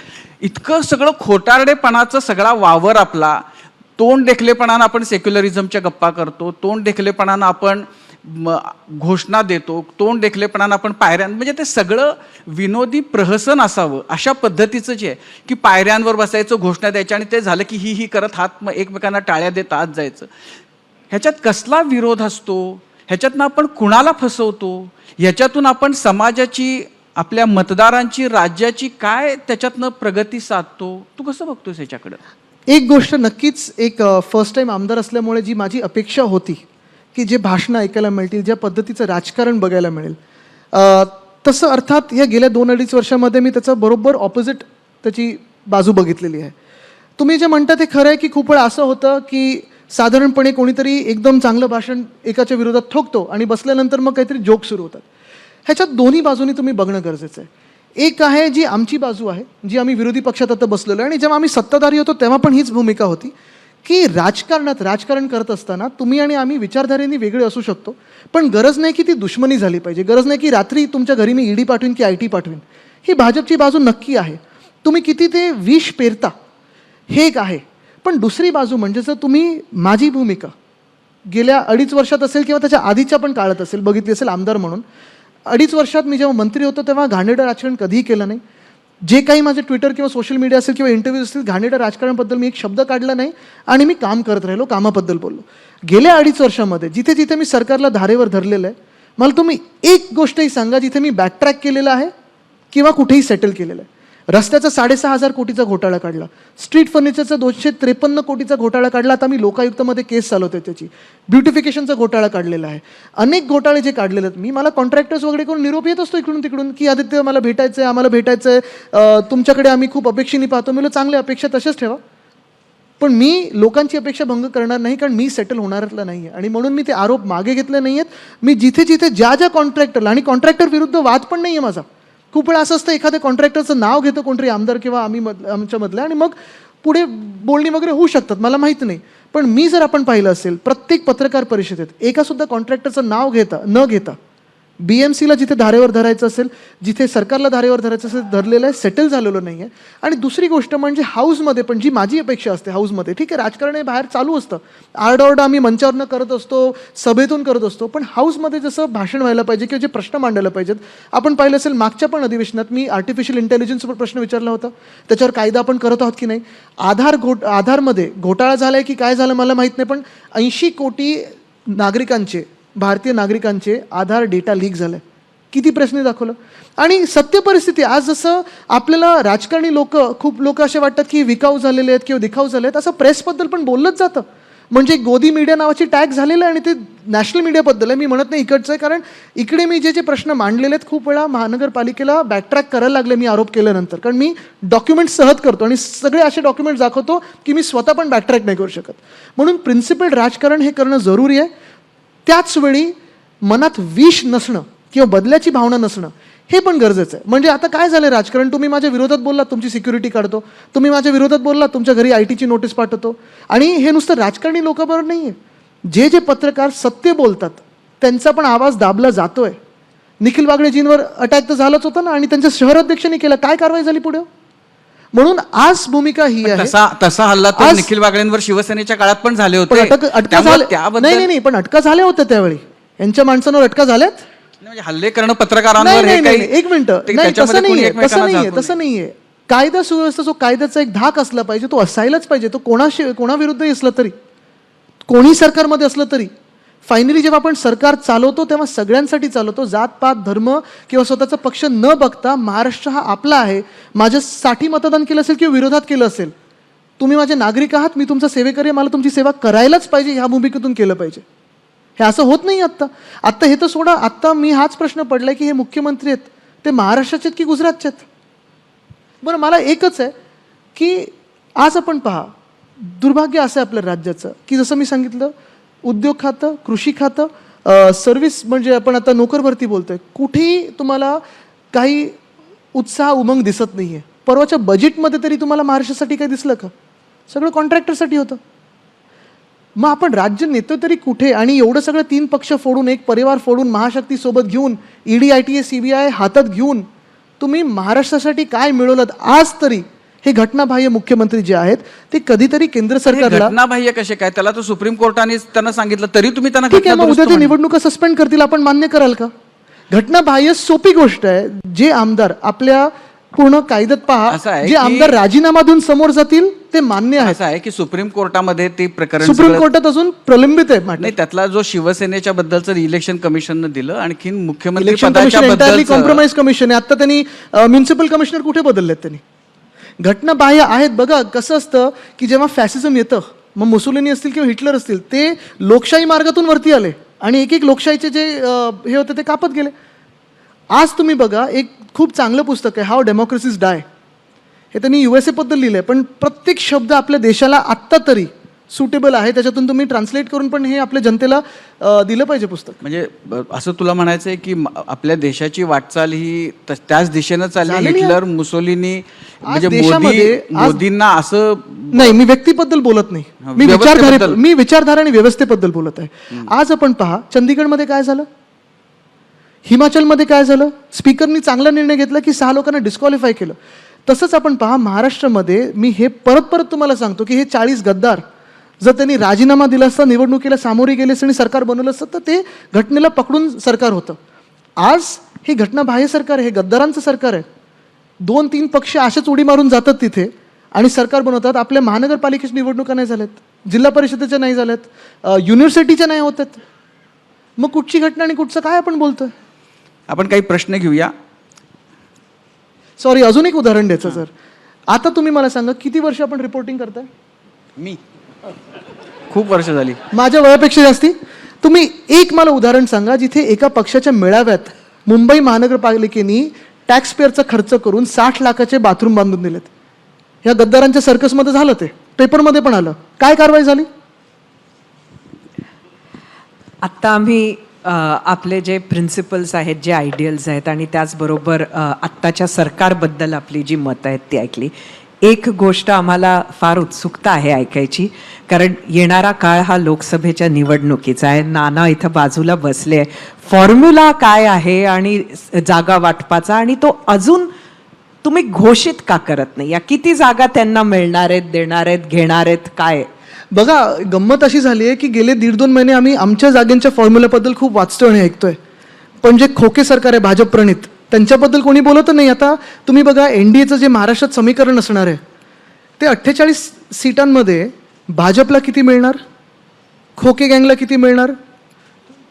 इतकं सगळं खोटारडेपणाचं सगळा वावर आपला, तोंड देखलेपणानं आपण सेक्युलरिझमच्या गप्पा करतो, तोंड देखलेपणानं आपण घोषणा देतो, तोंड देखलेपणानं आपण म्हणजे ते सगळं विनोदी प्रहसन असावं अशा पद्धतीचं जे आहे की पायऱ्यांवर बसायचं, घोषणा द्यायच्या आणि ते झालं की ही करत हात मग एकमेकांना टाळ्या देत आत जायचं. ह्याच्यात कसला विरोध असतो, ह्याच्यातनं आपण कुणाला फसवतो, ह्याच्यातून आपण समाजाची, आपल्या मतदारांची, राज्याची काय त्याच्यातनं प्रगती साधतो, तू कसं बघतोस ह्याच्याकडं? एक गोष्ट नक्कीच, एक फर्स्ट टाईम आमदार असल्यामुळे जी माझी अपेक्षा होती की जे भाषणं ऐकायला मिळतील, ज्या पद्धतीचं राजकारण बघायला मिळेल, तसं अर्थात या गेल्या 2-2.5 वर्षामध्ये मी त्याचं बरोबर ऑपोजिट त्याची बाजू बघितलेली आहे. तुम्ही जे म्हणता ते खरं आहे की खूप वेळा असं होतं की साधारणपणे कोणीतरी एकदम चांगलं भाषण एकाच्या विरोधात ठोकतो आणि बसल्यानंतर मग काहीतरी जोक सुरू होतात. ह्याच्यात दोन्ही बाजूनी तुम्ही बघणं गरजेचं आहे. एक आहे जी आमची बाजू आहे, जी आम्ही विरोधी पक्षात आता बसलेलो आहे, आणि जेव्हा आम्ही सत्ताधारी होतो तेव्हा पण हीच भूमिका होती की राजकारण करत असताना तुम्ही आणि आम्ही विचारधारेने वेगळे असू शकतो, पण गरज नाही की ती दुश्मनी झाली पाहिजे. गरज नाही की रात्री तुमच्या घरी मी ईडी पाठवीन की IT पाठवीन. ही भाजपची बाजू नक्की आहे. तुम्ही किती ते विष पेरता हे एक आहे. पण दुसरी बाजू म्हणजे जर तुम्ही माझी भूमिका गेल्या 2.5 वर्षात असेल किंवा त्याच्या आधीच्या पण काळात असेल बघितली असेल आमदार म्हणून, 2.5 वर्षात मी जेव्हा मंत्री होतो तेव्हा घाणेरडं राजकारण कधीही केलं नाही. जे काही माझे ट्विटर किंवा सोशल मीडिया असेल किंवा इंटरव्ह्यूज असतील, घाणेरडं राजकारणाबद्दल मी एक शब्द काढला नाही आणि मी काम करत राहिलो, कामाबद्दल बोललो. गेल्या 2.5 वर्षामध्ये जिथे जिथे मी सरकारला धारेवर धरलेलं आहे, मला तुम्ही एक गोष्टही सांगा जिथे मी बॅकट्रॅक केलेलं आहे किंवा कुठेही सेटल केलेलं आहे. रस्त्याचा 6,500 कोटीचा घोटाळा काढला, स्ट्रीट फर्निचरचा 253 कोटीचा घोटाळा काढला, आता मी लोकायुक्तमध्ये केस चालवते त्याची, ब्युटिफिकेशनचा घोटाळा काढलेला आहे, अनेक घोटाळे जे काढलेले आहेत. मी मला कॉन्ट्रॅक्टर्स वगैरे करून निरोप येत असतो इकडून तिकडून की आदित्य मला भेटायचं आहे, आम्हाला भेटायचं आहे, तुमच्याकडे आम्ही खूप अपेक्षेने पाहतो. मी चांगल्या अपेक्षा तशाच ठेवा, पण मी लोकांची अपेक्षा भंग करणार नाही, कारण मी सेटल होणारला नाही आहे आणि म्हणून मी ते आरोप मागे घेतले नाही आहेत. मी जिथे जिथे ज्या कॉन्ट्रॅक्टरला, आणि कॉन्ट्रॅक्टर विरुद्ध वाद पण नाही आहे माझा, खूप वेळा असं असतं एखाद्या कॉन्ट्रॅक्टरचं नाव घेतं कोणतरी आमदार किंवा आमच्यामधलं आणि मग पुढे बोलणी वगैरे होऊ शकतात, मला माहिती नाही. पण मी जर आपण पाहिलं असेल प्रत्येक पत्रकार परिषदेत एकासुद्धा कॉन्ट्रॅक्टरचं नाव न घेता BMCला जिथे धारेवर धरायचं असेल, जिथे सरकारला धारेवर धरायचं असेल धरलेलं आहे, सेटल झालेलं नाही आहे. आणि दुसरी गोष्ट म्हणजे हाऊसमध्ये पण जी माझी अपेक्षा असते, हाऊसमध्ये ठीक आहे राजकारण हे बाहेर चालू असतं, आरडाओरडा आम्ही मंचावरनं करत असतो, सभेतून करत असतो, पण हाऊसमध्ये जसं भाषण व्हायला पाहिजे किंवा जे प्रश्न मांडायला पाहिजेत. आपण पाहिलं असेल मागच्या पण अधिवेशनात मी आर्टिफिशियल इंटेलिजन्सवर प्रश्न विचारला होता, त्याच्यावर कायदा आपण करत आहोत की नाही, आधारमध्ये घोटाळा झाला आहे की काय झालं मला माहीत नाही, पण 80 कोटी नागरिकांचे, भारतीय नागरिकांचे आधार डेटा लीक झालं. किती प्रश्न दाखवलं. आणि सत्य परिस्थिती आज जसं आपल्याला राजकारणी खूप लोक असे वाटतात की विकाऊ झालेले आहेत किंवा दिखाऊ झाले आहेत, असं प्रेसबद्दल पण बोललंच जातं. म्हणजे गोदी मीडिया नावाची टॅग झालेलं आहे आणि ते नॅशनल मीडियाबद्दल आहे. मी म्हणत नाही इकडचं आहे, कारण इकडे मी जे प्रश्न मांडलेले आहेत खूप वेळा महानगरपालिकेला बॅकट्रॅक करायला लागले मी आरोप केल्यानंतर, कारण मी डॉक्युमेंट सहज करतो आणि सगळे असे डॉक्युमेंट्स दाखवतो की मी स्वतः पण बॅकट्रॅक नाही करू शकत. म्हणून प्रिन्सिपल राजकारण हे करणं जरुरी आहे. त्याच वेळी मनात विष नसणं किंवा बदल्याची भावना नसणं हे पण गरजेचं आहे. म्हणजे आता काय झालं राजकारण, तुम्ही माझ्या विरोधात बोललात तुमची सिक्युरिटी काढतो, तुम्ही माझ्या विरोधात बोललात तुमच्या घरी ITची नोटीस पाठवतो. आणि हे नुसतं राजकारणी लोकांबरोबर नाही आहे, जे पत्रकार सत्य बोलतात त्यांचा पण आवाज दाबला जातोय. निखिल बागडेजींवर अटॅक तर झालाच होता ना, आणि त्यांच्या शहराध्यक्षांनी केला, काय कारवाई झाली पुढे. म्हणून आज भूमिका ही आहे. तसा हल्ला तर निखिल बागडेंवर शिवसेनेच्या काळात पण झाले होते. अटका झाल्या नाही, पण अटका झाल्या होत्या त्यावेळी, यांच्या माणसांवर अटका झाल्यात. म्हणजे हल्ले करणं पत्रकारांवर, एक मिनिट, नाही तसं नाहीये. कायदा सुव्यवस्था जो कायद्याचा एक धाक असला पाहिजे, तो असायलाच पाहिजे. तो कोणाविरुद्धही असला तरी, कोणी सरकारमध्ये असलं तरी, फायनली जेव्हा आपण सरकार चालवतो तेव्हा सगळ्यांसाठी चालवतो, जातपात धर्म किंवा स्वतःचा पक्ष न बघता. महाराष्ट्र हा आपला आहे. माझ्यासाठी मतदान केलं असेल किंवा विरोधात केलं असेल, तुम्ही माझे नागरिक आहात, मी तुमचा सेवेकरी आहे, मला तुमची सेवा करायलाच पाहिजे, ह्या भूमिकेतून केलं पाहिजे. हे असं होत नाही आत्ता हे तर सोडा. आत्ता मी हाच प्रश्न पडलाय की हे मुख्यमंत्री आहेत ते महाराष्ट्राचे आहेत की गुजरातचे आहेत? बरं, मला एकच आहे की आज आपण पहा, दुर्भाग्य असं आहे आपल्या राज्याचं की जसं मी सांगितलं, उद्योग खातं, कृषी खातं, सर्व्हिस म्हणजे आपण आता नोकर भरती बोलतोय, कुठेही तुम्हाला काही उत्साह उमंग दिसत नाही आहे. परवाच्या बजेटमध्ये तरी तुम्हाला महाराष्ट्रासाठी काही दिसलं का? सगळं कॉन्ट्रॅक्टरसाठी होतं. मग आपण राज्य नेतो तरी कुठे? आणि एवढं सगळं 3 पक्ष फोडून, एक परिवार फोडून, महाशक्ती सोबत घेऊन, ईडी ITA CBI हातात घेऊन तुम्ही महाराष्ट्रासाठी काय मिळवलं? आज तरी हे घटनाबाह्य मुख्यमंत्री जे आहेत ते कधीतरी केंद्र सरकारला, घटनाबाह्य कसे काय? त्याला तर सुप्रीम कोर्टाने त्यांना सांगितलं, तरी तुम्ही त्यांना ठीक आहे मग घटनादुरुस्त उद्या ते म्हणता. निवडणुका सस्पेंड करतील, आपण मान्य कराल का? घटनाबाह्य सोपी गोष्ट आहे. जे आमदार आपल्या पूर्ण कायद्यात असं पहा, आहे जे की- आमदार राजीनामा देऊन समोर जातील ते मान्य आहे. असं आहे की सुप्रीम कोर्टामध्ये ते प्रकरण सुप्रीम सगळं- कोर्टात अजून प्रलंबित आहे matter. नाही, त्यातला जो शिवसेनेच्या बद्दलचं इलेक्शन कमिशननं दिलं, आणखीन मुख्यमंत्री इलेक्शन पदाच्या कमिशन एंटायरली बद्दलचं कॉम्प्रोमाइज कमिशन आहे. आता त्यांनी म्युन्सिपल कमिशनर कुठे बदललेत त्यांनी? घटनाबाह्य आहेत. बघा कसं असतं की जेव्हा फॅसिझम येतं, मग मुसोलिनी असतील किंवा हिटलर असतील, ते लोकशाही मार्गातून वरती आले आणि एक लोकशाहीचे जे हे होते ते कापत गेले. आज तुम्ही बघा, एक खूप चांगलं पुस्तक आहे, हाऊ डेमोक्रेसीज डाय. हे त्यांनी USA बद्दल लिहिलं आहे, पण प्रत्येक शब्द आपल्या देशाला आत्ता तरी सुटेबल आहे. त्याच्यातून तुम्ही ट्रान्सलेट करून पण हे आपल्या जनतेला दिलं पाहिजे पुस्तक. म्हणजे असं तुला म्हणायचं आहे की आपल्या देशाची वाटचाल ही त्याच दिशेनं चालली. झालेली आहे. हिटलर, मुसोलिनी, म्हणजे देशामध्ये मोदींना असं नाही, मी व्यक्तीबद्दल बोलत नाही, मी विचारधारा आणि व्यवस्थेबद्दल बोलत आहे. आज आपण पहा, चंदीगडमध्ये काय झालं, हिमाचलमध्ये काय झालं. स्पीकरनी चांगला निर्णय घेतला की 6 लोकांना डिस्क्वालिफाय केलं. तसंच आपण पहा महाराष्ट्रामध्ये, मी हे परत तुम्हाला सांगतो की हे 40 गद्दार जर त्यांनी राजीनामा दिला असता, निवडणुकीला सामोरे गेले असते आणि सरकार बनवलं असतं, तर ते घटनेला पकडून सरकार होतं. आज हे घटनाबाह्य सरकार आहे, हे गद्दारांचं सरकार आहे. 2-3 पक्ष अशाच उडी मारून जातात तिथे आणि सरकार बनवतात. आपल्या महानगरपालिकेच्या निवडणुका नाही झाल्यात, जिल्हा परिषदेच्या नाही झाल्यात, युनिव्हर्सिटीच्या नाही होतात. मग कुठची घटना आणि कुठचं काय आपण बोलतोय? आपण काही प्रश्न घेऊया. सॉरी, अजून एक उदाहरण द्यायचं सर. आता तुम्ही मला सांगा, किती वर्ष आपण रिपोर्टिंग करताय? मी खूप वर्ष झाली. माझ्या वयापेक्षा जास्ती. तुम्ही एक मला उदाहरण सांगा जिथे एका पक्षाच्या मेळाव्यात मुंबई महानगरपालिकेने टॅक्स पेअरचा खर्च करून 60 लाखाचे बाथरूम बांधून दिलेत. ह्या गद्दारांच्या सर्कसमध्ये झालं, ते पेपरमध्ये पण आलं. काय कारवाई झाली? आत्ता आम्ही आपले जे प्रिन्सिपल्स आहेत, जे आयडियल्स आहेत आणि त्याचबरोबर आत्ताच्या सरकारबद्दल आपली जी मतं आहेत ती ऐकली. एक गोष्ट आम्हाला फार उत्सुकता आहे ऐकायची, कारण येणारा काळ हा लोकसभेच्या निवडणुकीचा आहे. नाना इथं बाजूला बसले. फॉर्म्युला काय आहे आणि जागा वाटपाचा, आणि तो अजून तुम्ही घोषित का करत नाही? या किती जागा त्यांना मिळणार आहेत, देणार आहेत, घेणार आहेत, काय? बघा, गंमत अशी झाली आहे की गेले 1.5-2 महिने आम्ही आमच्या जागेंच्या फॉर्म्युलाबद्दल खूप वाचतोय आणि ऐकतोय, पण जे खोके सरकार आहे भाजप प्रणित, त्यांच्याबद्दल कोणी बोलत नाही. आता तुम्ही बघा, NDAचं जे महाराष्ट्रात समीकरण असणार आहे ते 48 सीटांमध्ये भाजपला किती मिळणार, खोके गँगला किती मिळणार,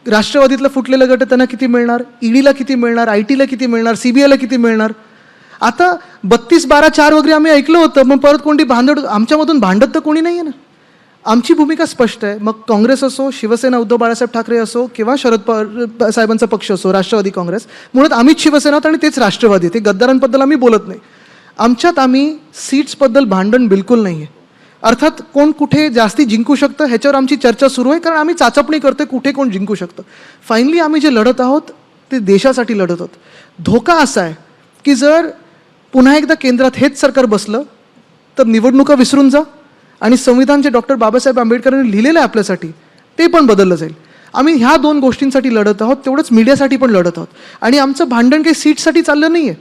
राष्ट्रवादीतला फुटलेला गट त्यांना किती मिळणार, ईडीला किती मिळणार, IT ला किती मिळणार, CBIला किती मिळणार. आता 32-12-4 वगैरे आम्ही ऐकलं होतं, मग परत कोणती भांडण, आमच्यामधून भांडत तर कोणी नाही आहे ना. आमची भूमिका स्पष्ट आहे. मग काँग्रेस असो, शिवसेना उद्धव बाळासाहेब ठाकरे असो, किंवा शरद पवार साहेबांचा पक्ष असो, राष्ट्रवादी काँग्रेस, मुळात आम्हीच शिवसेना आहोत आणि तेच राष्ट्रवादी. ते गद्दारांबद्दल आम्ही बोलत नाही. आमच्यात आम्ही सीट्सबद्दल भांडण बिलकुल नाही आहे. अर्थात कोण कुठे जास्ती जिंकू शकतं ह्याच्यावर आमची चर्चा सुरू आहे, कारण आम्ही चाचपणी करतोय कुठे कोण जिंकू शकतं. फायनली आम्ही जे लढत आहोत ते देशासाठी लढत आहोत. धोका असा आहे की जर पुन्हा एकदा केंद्रात हेच सरकार बसलं तर निवडणुका विसरून जा आणि संविधान जे डॉक्टर बाबासाहेब आंबेडकरांनी लिहिलेलं आहे आपल्यासाठी ते पण बदललं जाईल. आम्ही ह्या 2 गोष्टींसाठी लढत आहोत, तेवढंच मीडियासाठी पण लढत आहोत. आणि आमचं भांडण काही सीटसाठी चाललं नाही आहे.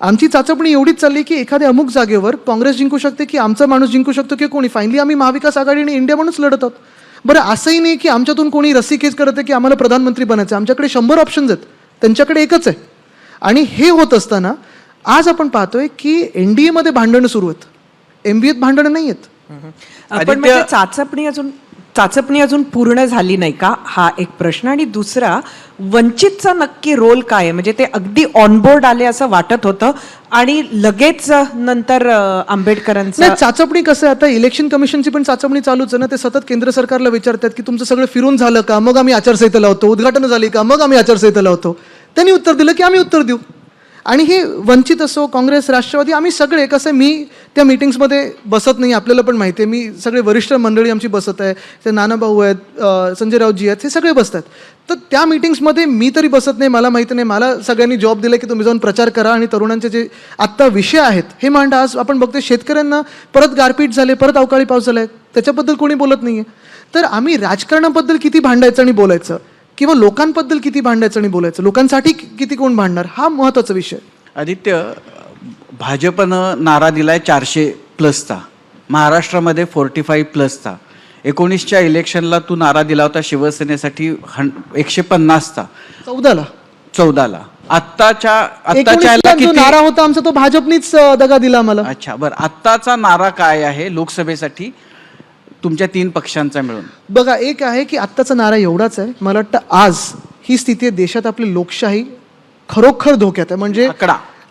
आमची चाचपणी एवढीच चालली की एखाद्या अमुक जागेवर काँग्रेस जिंकू शकते की आमचा माणूस जिंकू शकतो की कोणी. फायनली आम्ही महाविकास आघाडी आणि इंडिया म्हणूनच लढत आहोत. बरं, असंही नाही की आमच्यातून कोणी रस्सीखेच करत आहे की आम्हाला प्रधानमंत्री बनायचं. आमच्याकडे 100 ऑप्शन्स आहेत, त्यांच्याकडे एकच आहे. आणि हे होत असताना आज आपण पाहतोय की NDA मध्ये भांडणं सुरू आहेत, MBAत भांडणं नाही आहेत. पण म्हणजे चाचपणी अजून चाचपणी अजून पूर्ण झाली नाही का, हा एक प्रश्न. आणि दुसरा, वंचितचा नक्की रोल काय आहे? म्हणजे ते अगदी ऑनबोर्ड आले असं वाटत होतं आणि लगेच नंतर आंबेडकरांचं नाही, चाचपणी कसं आहे, आता इलेक्शन कमिशनची पण चाचपणी चालूच आहे ना. ते सतत केंद्र सरकारला विचारतात की तुमचं सगळं फिरून झालं का, मग आम्ही आचारसंहिता लावतो, उद्घाटन झाली का, मग आम्ही आचारसंहिता लावतो. त्यांनी उत्तर दिलं की आम्ही उत्तर देऊ. आणि हे वंचित असो, काँग्रेस, राष्ट्रवादी, आम्ही सगळे कसं, मी त्या मीटिंग्समध्ये बसत नाही, आपल्याला पण माहिती आहे. मी सगळे वरिष्ठ मंडळी आमची बसत आहे, ते नानाभाऊ आहेत, संजय राऊतजी आहेत, हे सगळे बसतात. तर त्या मीटिंग्समध्ये मी तरी बसत नाही, मला माहिती नाही. मला सगळ्यांनी जॉब दिला की तुम्ही जाऊन प्रचार करा आणि तरुणांचे जे आत्ता विषय आहेत हे मांडा. आज आपण बघतोय शेतकऱ्यांना परत गारपीट झाले, परत अवकाळी पाऊस झाला आहे, त्याच्याबद्दल कोणी बोलत नाही आहे. तर आम्ही राजकारणाबद्दल किती भांडायचं आणि बोलायचं, किंवा लोकांबद्दल किती भांडायचं आणि बोलायचं, लोकांसाठी किती कोण भांडणार, हा महत्त्वाचा विषय. आदित्य, भाजपनं नारा दिलाय 400+चा, महाराष्ट्रामध्ये 45+चा. 19च्या इलेक्शनला तू नारा दिला होता शिवसेनेसाठी 150चा, 14ला. आत्ताच्या ह्याला जो किती? नारा होता आमचा तो भाजपनीच दगा दिला आम्हाला. अच्छा, बरं, आत्ताचा नारा काय आहे लोकसभेसाठी तुमच्या 3 पक्षांचा मिळून? बघा, एक आहे की आत्ताचा नारा एवढाच आहे. मला वाटतं आज ही स्थिती आहे, देशात आपली लोकशाही खरोखर धोक्यात आहे. म्हणजे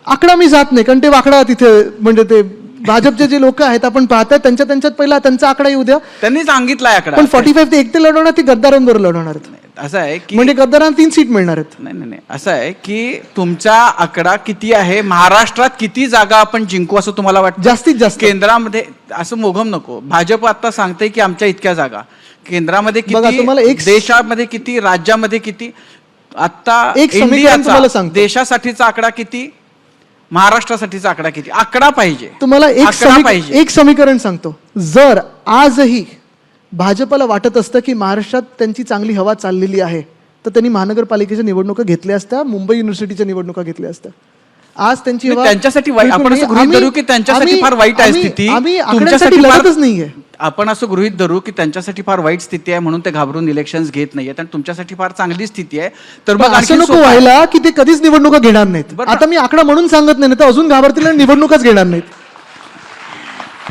आकडा मी जात नाही, कारण ते वाकडा तिथे, म्हणजे ते भाजपचे जे लोक आहेत आपण पाहतात त्यांच्यात पहिला त्यांचा आकडा येऊ द्या. त्यांनी सांगितलाय आकडा, पण 45 ते 1 ते लढवणार, ती गद्दारांवर लढवणार आहेत. असं आहे की म्हणजे गद्दारांना 3 सीट मिळणार आहेत. नाही, असं आहे की तुमचा आकडा किती आहे, महाराष्ट्रात किती जागा आपण जिंकू असं तुम्हाला वाटतं? जास्तीत जास्त. केंद्रामध्ये असं मोघम नको. भाजप आता सांगते की आमच्या इतक्या जागा, केंद्रामध्ये बघा, तुम्हाला किती, देशामध्ये किती, राज्यामध्ये किती. आता एक समीकरण तुम्हाला सांगतो. देशासाठीचा आकडा किती, महाराष्ट्रासाठीचा आकडा किती? आकडा पाहिजे तुम्हाला पाहिजे. एक समीकरण सांगतो. जर आजही भाजपला वाटत असतं की महाराष्ट्रात त्यांची चांगली हवा चाललेली आहे, तर त्यांनी महानगरपालिकेच्या निवडणुका घेतल्या असत्या, मुंबई युनिव्हर्सिटीच्या निवडणुका घेतल्या असत्या. आज त्यांची हवा त्यांच्यासाठी वाईट, आपण असं गृहीत धरू की त्यांच्यासाठी फार वाईट आहे स्थिती, तुमच्यासाठी लढतच नाहीये. आपण असं गृहीत धरू की त्यांच्यासाठी फार वाईट स्थिती आहे म्हणून ते घाबरून इलेक्शन्स घेत नाहीयेत, आणि तुमच्यासाठी फार चांगली स्थिती आहे. तर मग असं नको व्हायला की ते कधीच निवडणुका घेणार नाहीत. बरं. आता मी आकडा म्हणून सांगत नाही, तर अजून घाबरतील आणि निवडणुकाच घेणार नाहीत.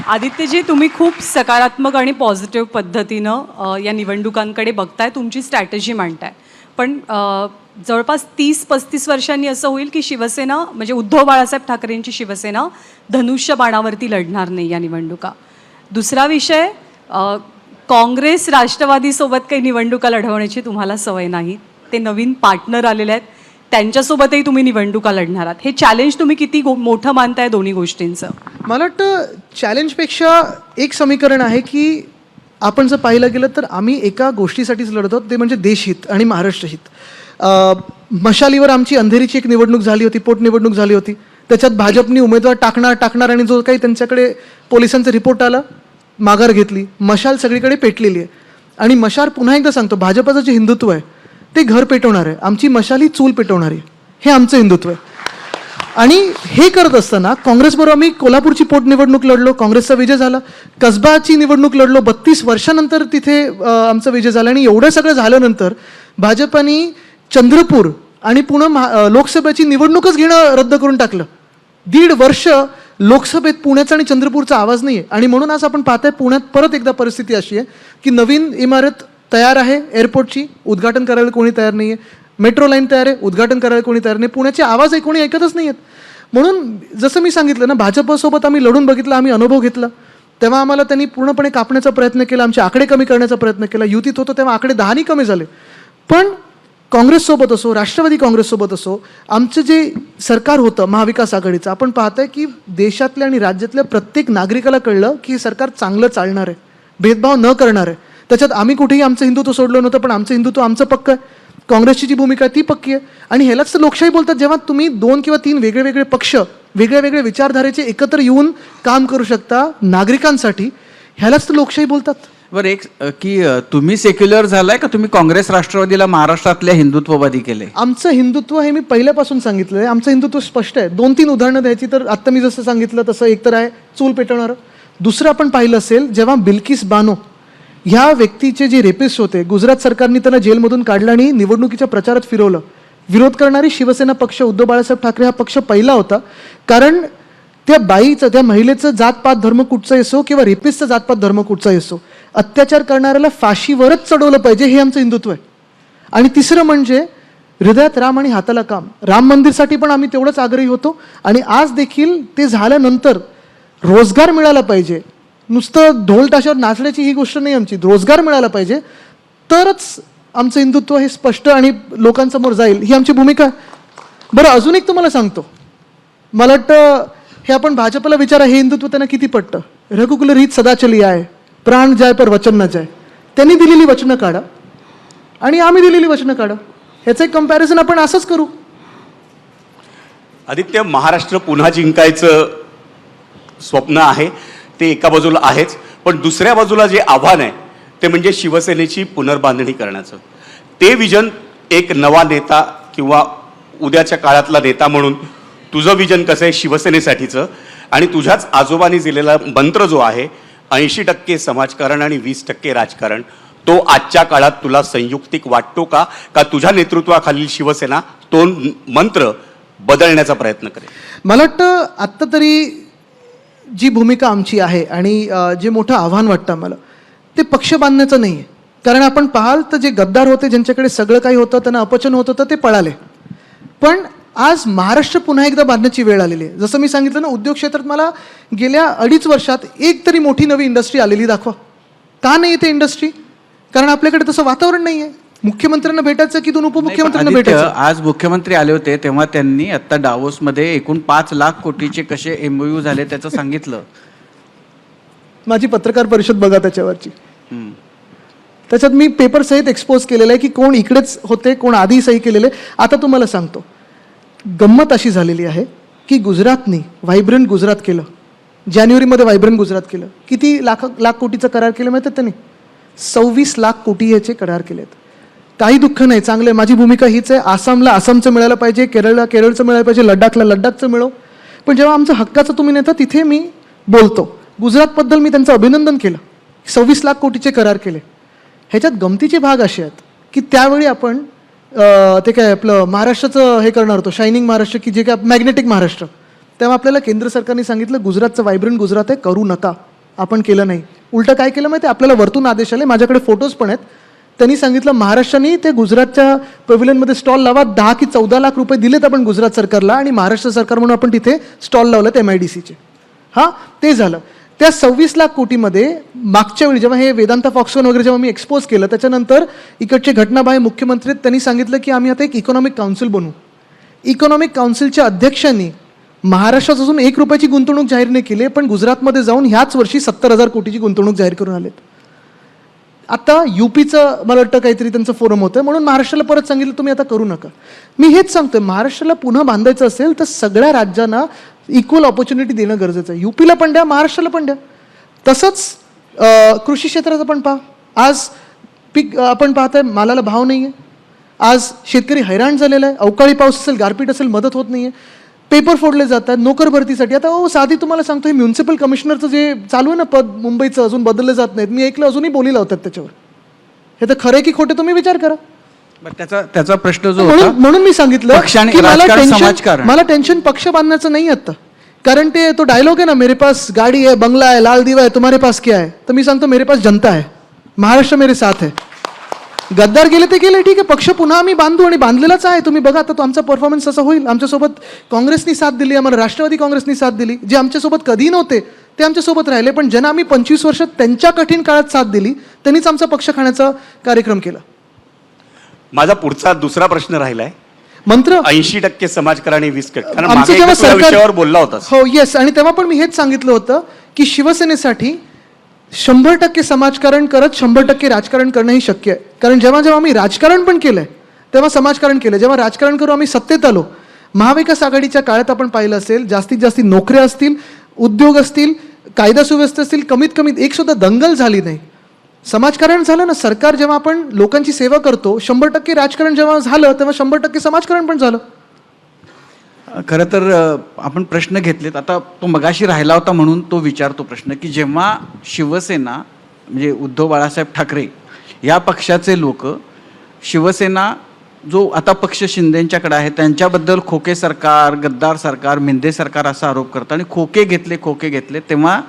आदित्यजी, तुम्ही खूप सकारात्मक आणि पॉझिटिव्ह पद्धतीनं या निवडणुकांकडे बघताय, तुमची स्ट्रॅटेजी मांडताय. पण जवळपास 30-35 वर्षांनी असं होईल की शिवसेना, म्हणजे उद्धव बाळासाहेब ठाकरेंची शिवसेना धनुष्य बाणावरती लढणार नाही या निवडणुका. दुसरा विषय, काँग्रेस राष्ट्रवादीसोबत काही निवडणुका लढवण्याची तुम्हाला सवय नाही. ते नवीन पार्टनर आलेले आहेत, त्यांच्यासोबतही तुम्ही निवडणुका लढणार आहात. हे चॅलेंज तुम्ही किती मोठं मानताय दोन्ही गोष्टींचं? मला वाटतं चॅलेंजपेक्षा एक समीकरण आहे की आपण जर पाहिलं गेलं तर आम्ही एका गोष्टीसाठीच लढतो, ते म्हणजे देशहित आणि महाराष्ट्रहित. मशालीवर आमची अंधेरीची एक निवडणूक झाली होती, पोटनिवडणूक झाली होती. त्याच्यात भाजपनी उमेदवार टाकणार आणि जो काही त्यांच्याकडे पोलिसांचा रिपोर्ट आला, माघार घेतली. मशाल सगळीकडे पेटलेली आहे. आणि मशाल, पुन्हा एकदा सांगतो, भाजपाचं जे हिंदुत्व आहे ते घर पेटवणार आहे, आमची मशाल ही चूल पेटवणार आहे. हे आमचं हिंदुत्व आहे. आणि हे करत असताना काँग्रेसबरोबर आम्ही कोल्हापूरची पोटनिवडणूक लढलो, काँग्रेसचा विजय झाला. कसबाची निवडणूक लढलो, 32 वर्षानंतर तिथे आमचा विजय झाला. आणि एवढं सगळं झाल्यानंतर भाजपाने चंद्रपूर आणि पुणे लोकसभेची निवडणूकच घेणं रद्द करून टाकलं. 1.5 वर्ष लोकसभेत पुण्याचा आणि चंद्रपूरचा आवाज नाही आहे. आणि म्हणून आज आपण पाहताय पुण्यात परत एकदा परिस्थिती अशी आहे की नवीन इमारत तयार आहे एअरपोर्टची, उद्घाटन करायला कोणी तयार नाही आहे. मेट्रो लाईन तयार आहे, उद्घाटन करायला कोणी तयार नाही. पुण्याचे आवाज कोणी ऐकतच नाही आहेत. म्हणून जसं मी सांगितलं ना, भाजपसोबत आम्ही लढून बघितलं, आम्ही अनुभव घेतला. तेव्हा आम्हाला त्यांनी पूर्णपणे कापण्याचा प्रयत्न केला, आमचे आकडे कमी करण्याचा प्रयत्न केला. युतीत होतो तेव्हा आकडे 10 कमी झाले. पण काँग्रेससोबत असो, राष्ट्रवादी काँग्रेससोबत असो, आमचं जे सरकार होतं महाविकास आघाडीचं, आपण पाहताय की देशातल्या आणि राज्यातल्या प्रत्येक नागरिकाला कळलं की हे सरकार चांगलं चालणार आहे, भेदभाव न करणार आहे. त्याच्यात आम्ही कुठेही आमचं हिंदुत्व सोडलं नव्हतं, पण आमचं हिंदुत्व आमचं पक्क आहे. काँग्रेसची जी भूमिका आहे ती पक्की आहे. आणि ह्यालाच तर लोकशाही बोलतात, जेव्हा तुम्ही 2 किंवा 3 वेगळे पक्ष, वेगळ्या विचारधारेचे एकत्र येऊन काम करू शकता नागरिकांसाठी, ह्यालाच तर लोकशाही बोलतात. बरं, एक की तुम्ही सेक्युलर झालाय का तुम्ही काँग्रेस राष्ट्रवादीला महाराष्ट्रातल्या हिंदुत्ववादी केले? आमचं हिंदुत्व हे मी पहिल्यापासून सांगितलं आहे. आमचं हिंदुत्व स्पष्ट आहे. 2-3 उदाहरणं द्यायची तर आत्ता मी जसं सांगितलं तसं, एक तर आहे चूल पेटवणारं. दुसरं आपण पाहिलं असेल, जेव्हा बिल्किस बानो ह्या व्यक्तीचे जे रेपिस्ट होते, गुजरात सरकारने त्यांना जेलमधून काढलं आणि निवडणुकीच्या प्रचारात फिरवलं. विरोध करणारी शिवसेना पक्ष, उद्धव बाळासाहेब ठाकरे हा पक्ष पहिला होता. कारण त्या बाईचं, त्या महिलेचं जातपात धर्म कुठचाही असो किंवा रेपिस्टचा जातपात धर्म कुठचाही असो, अत्याचार करणाऱ्याला फाशीवरच चढवलं पाहिजे, हे आमचं हिंदुत्व आहे. आणि तिसरं म्हणजे हृदयात राम आणि हाताला काम. राम मंदिरसाठी पण आम्ही तेवढंच आग्रही होतो. आणि आज देखील ते झाल्यानंतर रोजगार मिळाला पाहिजे. नुसतं ढोल ताशावर नाचण्याची ही गोष्ट नाही आमची. रोजगार मिळाला पाहिजे, तरच आमचं हिंदुत्व हे स्पष्ट आणि लोकांसमोर जाईल, ही आमची भूमिका आहे. बरं, अजून एक तुम्हाला सांगतो. मला वाटतं हे आपण भाजपला विचारा, हे हिंदुत्व त्यांना किती पटतं. रघुकुल रीत सदा चली आहे, प्राण जाय पर वचन न जाय. त्यांनी दिलेली वचनं काढा आणि आम्ही दिलेली वचनं काढा. ह्याचं एक कम्पॅरिझन आपण असंच करू. आदित्य, महाराष्ट्र पुन्हा जिंकायचं स्वप्न आहे ते एका बाजूला आहेच, पण दुसऱ्या बाजूला जे आव्हान आहे ते म्हणजे शिवसेनेची पुनर्बांधणी करण्याचं. ते विजन एक नवा नेता किंवा उद्याच्या काळातला नेता म्हणून तुझं विजन कसं आहे शिवसेनेसाठीचं, आणि तुझ्याच आजोबांनी दिलेला मंत्र जो आहे 80% समाजकारण आणि 20% राजकारण, तो आजच्या काळात तुला संयुक्तिक वाटतो का? का तुझ्या नेतृत्वाखालील शिवसेना तो मंत्र बदलण्याचा प्रयत्न करेल? मला वाटतं आत्ता तरी जी भूमिका आमची आहे आणि जे मोठं आव्हान वाटतं आम्हाला, ते पक्ष बांधण्याचं नाही आहे. कारण आपण पाहाल तर जे गद्दार होते, ज्यांच्याकडे सगळं काही होतं, त्यांना अपचन होत होतं, ते पळाले. पण आज महाराष्ट्र पुन्हा एकदा बांधण्याची वेळ आलेली आहे. जसं मी सांगितलं ना, उद्योग क्षेत्रात मला गेल्या 2.5 वर्षात एक तरी मोठी नवी इंडस्ट्री आलेली दाखवा. का नाही येते इंडस्ट्री? कारण आपल्याकडे तसं वातावरण नाही आहे. मुख्यमंत्र्यांना भेटायचं की दोन उपमुख्यमंत्र्यांना आदित्य, भेटायचं? आज मुख्यमंत्री आले होते तेव्हा त्यांनी आता डावोसमध्ये एकूण 5 लाख कोटीचे कसे MOU झाले त्याचं सांगितलं. माझी पत्रकार परिषद बघा त्याच्यावरची. त्याच्यात मी पेपर सहित एक्सपोज केलेलं आहे की कोण इकडेच होते, कोण आधी सही केलेले. आता तुम्हाला सांगतो, गंमत अशी झालेली आहे की गुजरातनी व्हायब्रंट गुजरात केलं. जानेवारीमध्ये व्हायब्रंट गुजरात केलं. किती लाख कोटीचा करार केलं माहिती आहे त्यांनी? 26 लाख कोटी याचे करार केलेत. काही दुःख नाही, चांगलं आहे. माझी भूमिका हीच आहे, आसामला आसामचं मिळालं पाहिजे, केरळला केरळचं मिळालं पाहिजे, लडाखला लडाखचं मिळो. पण जेव्हा आमचं हक्काचं तुम्ही नेता तिथे मी बोलतो. गुजरातबद्दल मी त्यांचं अभिनंदन केलं, 26 लाख कोटीचे करार केले. ह्याच्यात गमतीचे भाग असे आहेत की त्यावेळी आपण ते काय आपलं महाराष्ट्राचं हे करणार होतो, शायनिंग महाराष्ट्र, की जे काय मॅग्नेटिक महाराष्ट्र. तेव्हा आपल्याला केंद्र सरकारने सांगितलं गुजरातचं व्हायब्रंट गुजरात आहे, करू नका. आपण केलं नाही. उलटं काय केलं माहिती आहे? आपल्याला वरतून आदेश आले, माझ्याकडे फोटोज पण आहेत. त्यांनी सांगितलं महाराष्ट्राने ते गुजरातच्या पॅव्हिलियनमध्ये स्टॉल लावा. 10 की 14 लाख रुपये दिलेत आपण गुजरात सरकारला आणि महाराष्ट्र सरकार म्हणून आपण तिथे स्टॉल लावलेत MIDCचे. हां, ते झालं. त्या 26 लाख कोटीमध्ये मागच्या वेळी जेव्हा हे वेदांता फॉक्सकॉन वगैरे जेव्हा मी एक्सपोज केलं, त्याच्यानंतर इकडचे घटनाबाह्य मुख्यमंत्री त्यांनी सांगितलं की आम्ही आता एक इकॉनॉमिक काउन्सिल बनवू. इकॉनॉमिक काउन्सिलच्या अध्यक्षांनी महाराष्ट्रात अजून 1 रुपयाची गुंतवणूक जाहीर नाही केली, पण गुजरातमध्ये जाऊन ह्याच वर्षी 70,000 कोटीची गुंतवणूक जाहीर करून आलेत. आता UPचं मला वाटतं काहीतरी त्यांचं फोरम होतं, म्हणून महाराष्ट्राला परत सांगितलं तुम्ही आता करू नका. मी हेच सांगतोय, महाराष्ट्राला पुन्हा बांधायचं असेल तर सगळ्या राज्यांना इक्वल ऑपॉर्च्युनिटी देणं गरजेचं आहे. UPला पण द्या, महाराष्ट्राला पण द्या. तसंच कृषी क्षेत्राचं पण पहा. आज पीक आपण पाहताय, मालाला भाव नाही आहे. आज शेतकरी हैराण झालेला आहे. अवकाळी पाऊस असेल, गारपीट असेल, मदत होत नाही आहे. पेपर फोडले जातात नोकर भरतीसाठी. आता साधी तुम्हाला सांगतो, हे म्युन्सिपल कमिशनरचं जे चालू आहे ना पद मुंबईचं, अजून बदलले जात नाहीत. मी ऐकलं अजूनही बोली लावतात त्याच्यावर. हे तर खरं की खोटे तुम्ही विचार करा. त्याचा प्रश्न जो होता, म्हणून मी सांगितलं पक्ष आणि की राजकारण, समाजकारण. मला टेन्शन पक्ष बांधण्याचं नाही आता. कारण ते तो डायलॉग आहे ना, मेरे पास गाडी आहे, बंगला आहे, लाल दिवा आहे, तुम्हारे पास क्या है? तर मी सांगतो मेरे पास जनता है, महाराष्ट्र मेरे साथ है. गद्दार गेले ते गेले, ठीक आहे. पक्ष पुन्हा आम्ही बांधू आणि बांधलेलाच आहे. तुम्ही बघा आता तो आमचा परफॉर्मन्स असा होईल. आमच्यासोबत काँग्रेसनी साथ दिली, आम्हाला राष्ट्रवादी काँग्रेसनी साथ दिली. जे आमच्यासोबत कधी नव्हते ते आमच्यासोबत राहिले. पण ज्यांना आम्ही 25 वर्ष त्यांच्या कठीण काळात साथ दिली, त्यांनीच आमचा पक्ष खाण्याचा कार्यक्रम केला. माझा पुढचा दुसरा प्रश्न राहिलाय, मंत्र 80% समाजकारण आणि 20%. कारण आमचं मागे जेव्हा एकदा तू या सरकार- विषयावर बोलला होतास. हो, येस. आणि तेव्हा पण मी हेच सांगितलं होतं की शिवसेनेसाठी 100% समाजकारण करत 100% राजकारण करणं ही शक्य आहे. कारण जेव्हा जेव्हा आम्ही राजकारण पण केलंय तेव्हा समाजकारण केलं. जेव्हा राजकारण करू आम्ही सत्तेत आलो, महाविकास आघाडीच्या काळात आपण पाहिलं असेल, जास्तीत जास्त नोकऱ्या असतील, उद्योग असतील, कायदा सुव्यवस्था असतील, कमीत कमी एक सुद्धा दंगल झाली नाही. समाजकारण झालं ना. सरकार जेव्हा आपण लोकांची सेवा करतो, 100% राजकारण जेव्हा झालं तेव्हा 100% समाजकारण पण झालं. खरं तर आपण प्रश्न घेतलेत. आता तो मगाशी राहिला होता म्हणून तो विचारतो प्रश्न, की जेव्हा शिवसेना म्हणजे उद्धव बाळासाहेब ठाकरे या पक्षाचे लोक, शिवसेना जो आता पक्ष शिंदेंच्याकडे आहे, त्यांच्याबद्दल खोके सरकार, गद्दार सरकार, मिंदे सरकार असा आरोप करतात आणि खोके घेतले, तेव्हा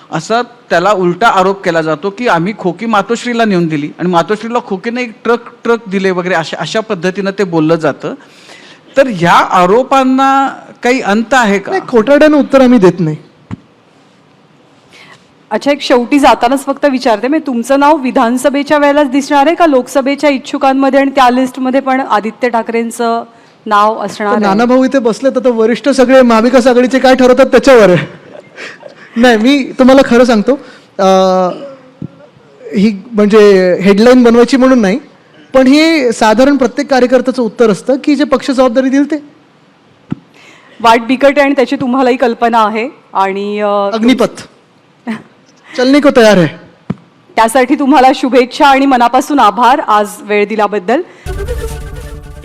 असा त्याला उलटा आरोप केला जातो की आम्ही खोकी मातोश्रीला नेऊन दिली आणि मातोश्रीला खोकीने एक ट्रक दिले वगैरे अशा पद्धतीनं ते बोललं जातं. तर ह्या आरोपांना काही अंत आहे का? नाही, खोटारड्यानं उत्तर आम्ही देत नाही. अच्छा, एक शेवटी जातानाच फक्त विचारते, मी तुमचं नाव विधानसभेच्या वेळेलाच दिसणार आहे का लोकसभेच्या इच्छुकांमध्ये आणि त्या लिस्टमध्ये पण आदित्य ठाकरेंचं नाव असणार आहे? नाना भाऊ इथे बसलेत, आता वरिष्ठ सगळे महाविकास आघाडीचे काय ठरवतात त्याच्यावर आहे. नाही, मी तुम्हाला खरं सांगतो, ही म्हणजे हेडलाईन बनवायची म्हणून नाही, पण हे साधारण प्रत्येक कार्यकर्त्याचं उत्तर असतं की जे पक्ष जबाबदारी देईल ते. वाट बिकट आहे आणि त्याची तुम्हालाही कल्पना आहे आणि अग्निपथ चलने को तयार है. त्यासाठी तुम्हाला शुभेच्छा आणि मनापासून आभार आज वेळ दिल्याबद्दल.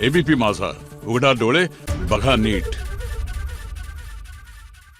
एबीपी माझा, उघडा डोळे बघा नीट.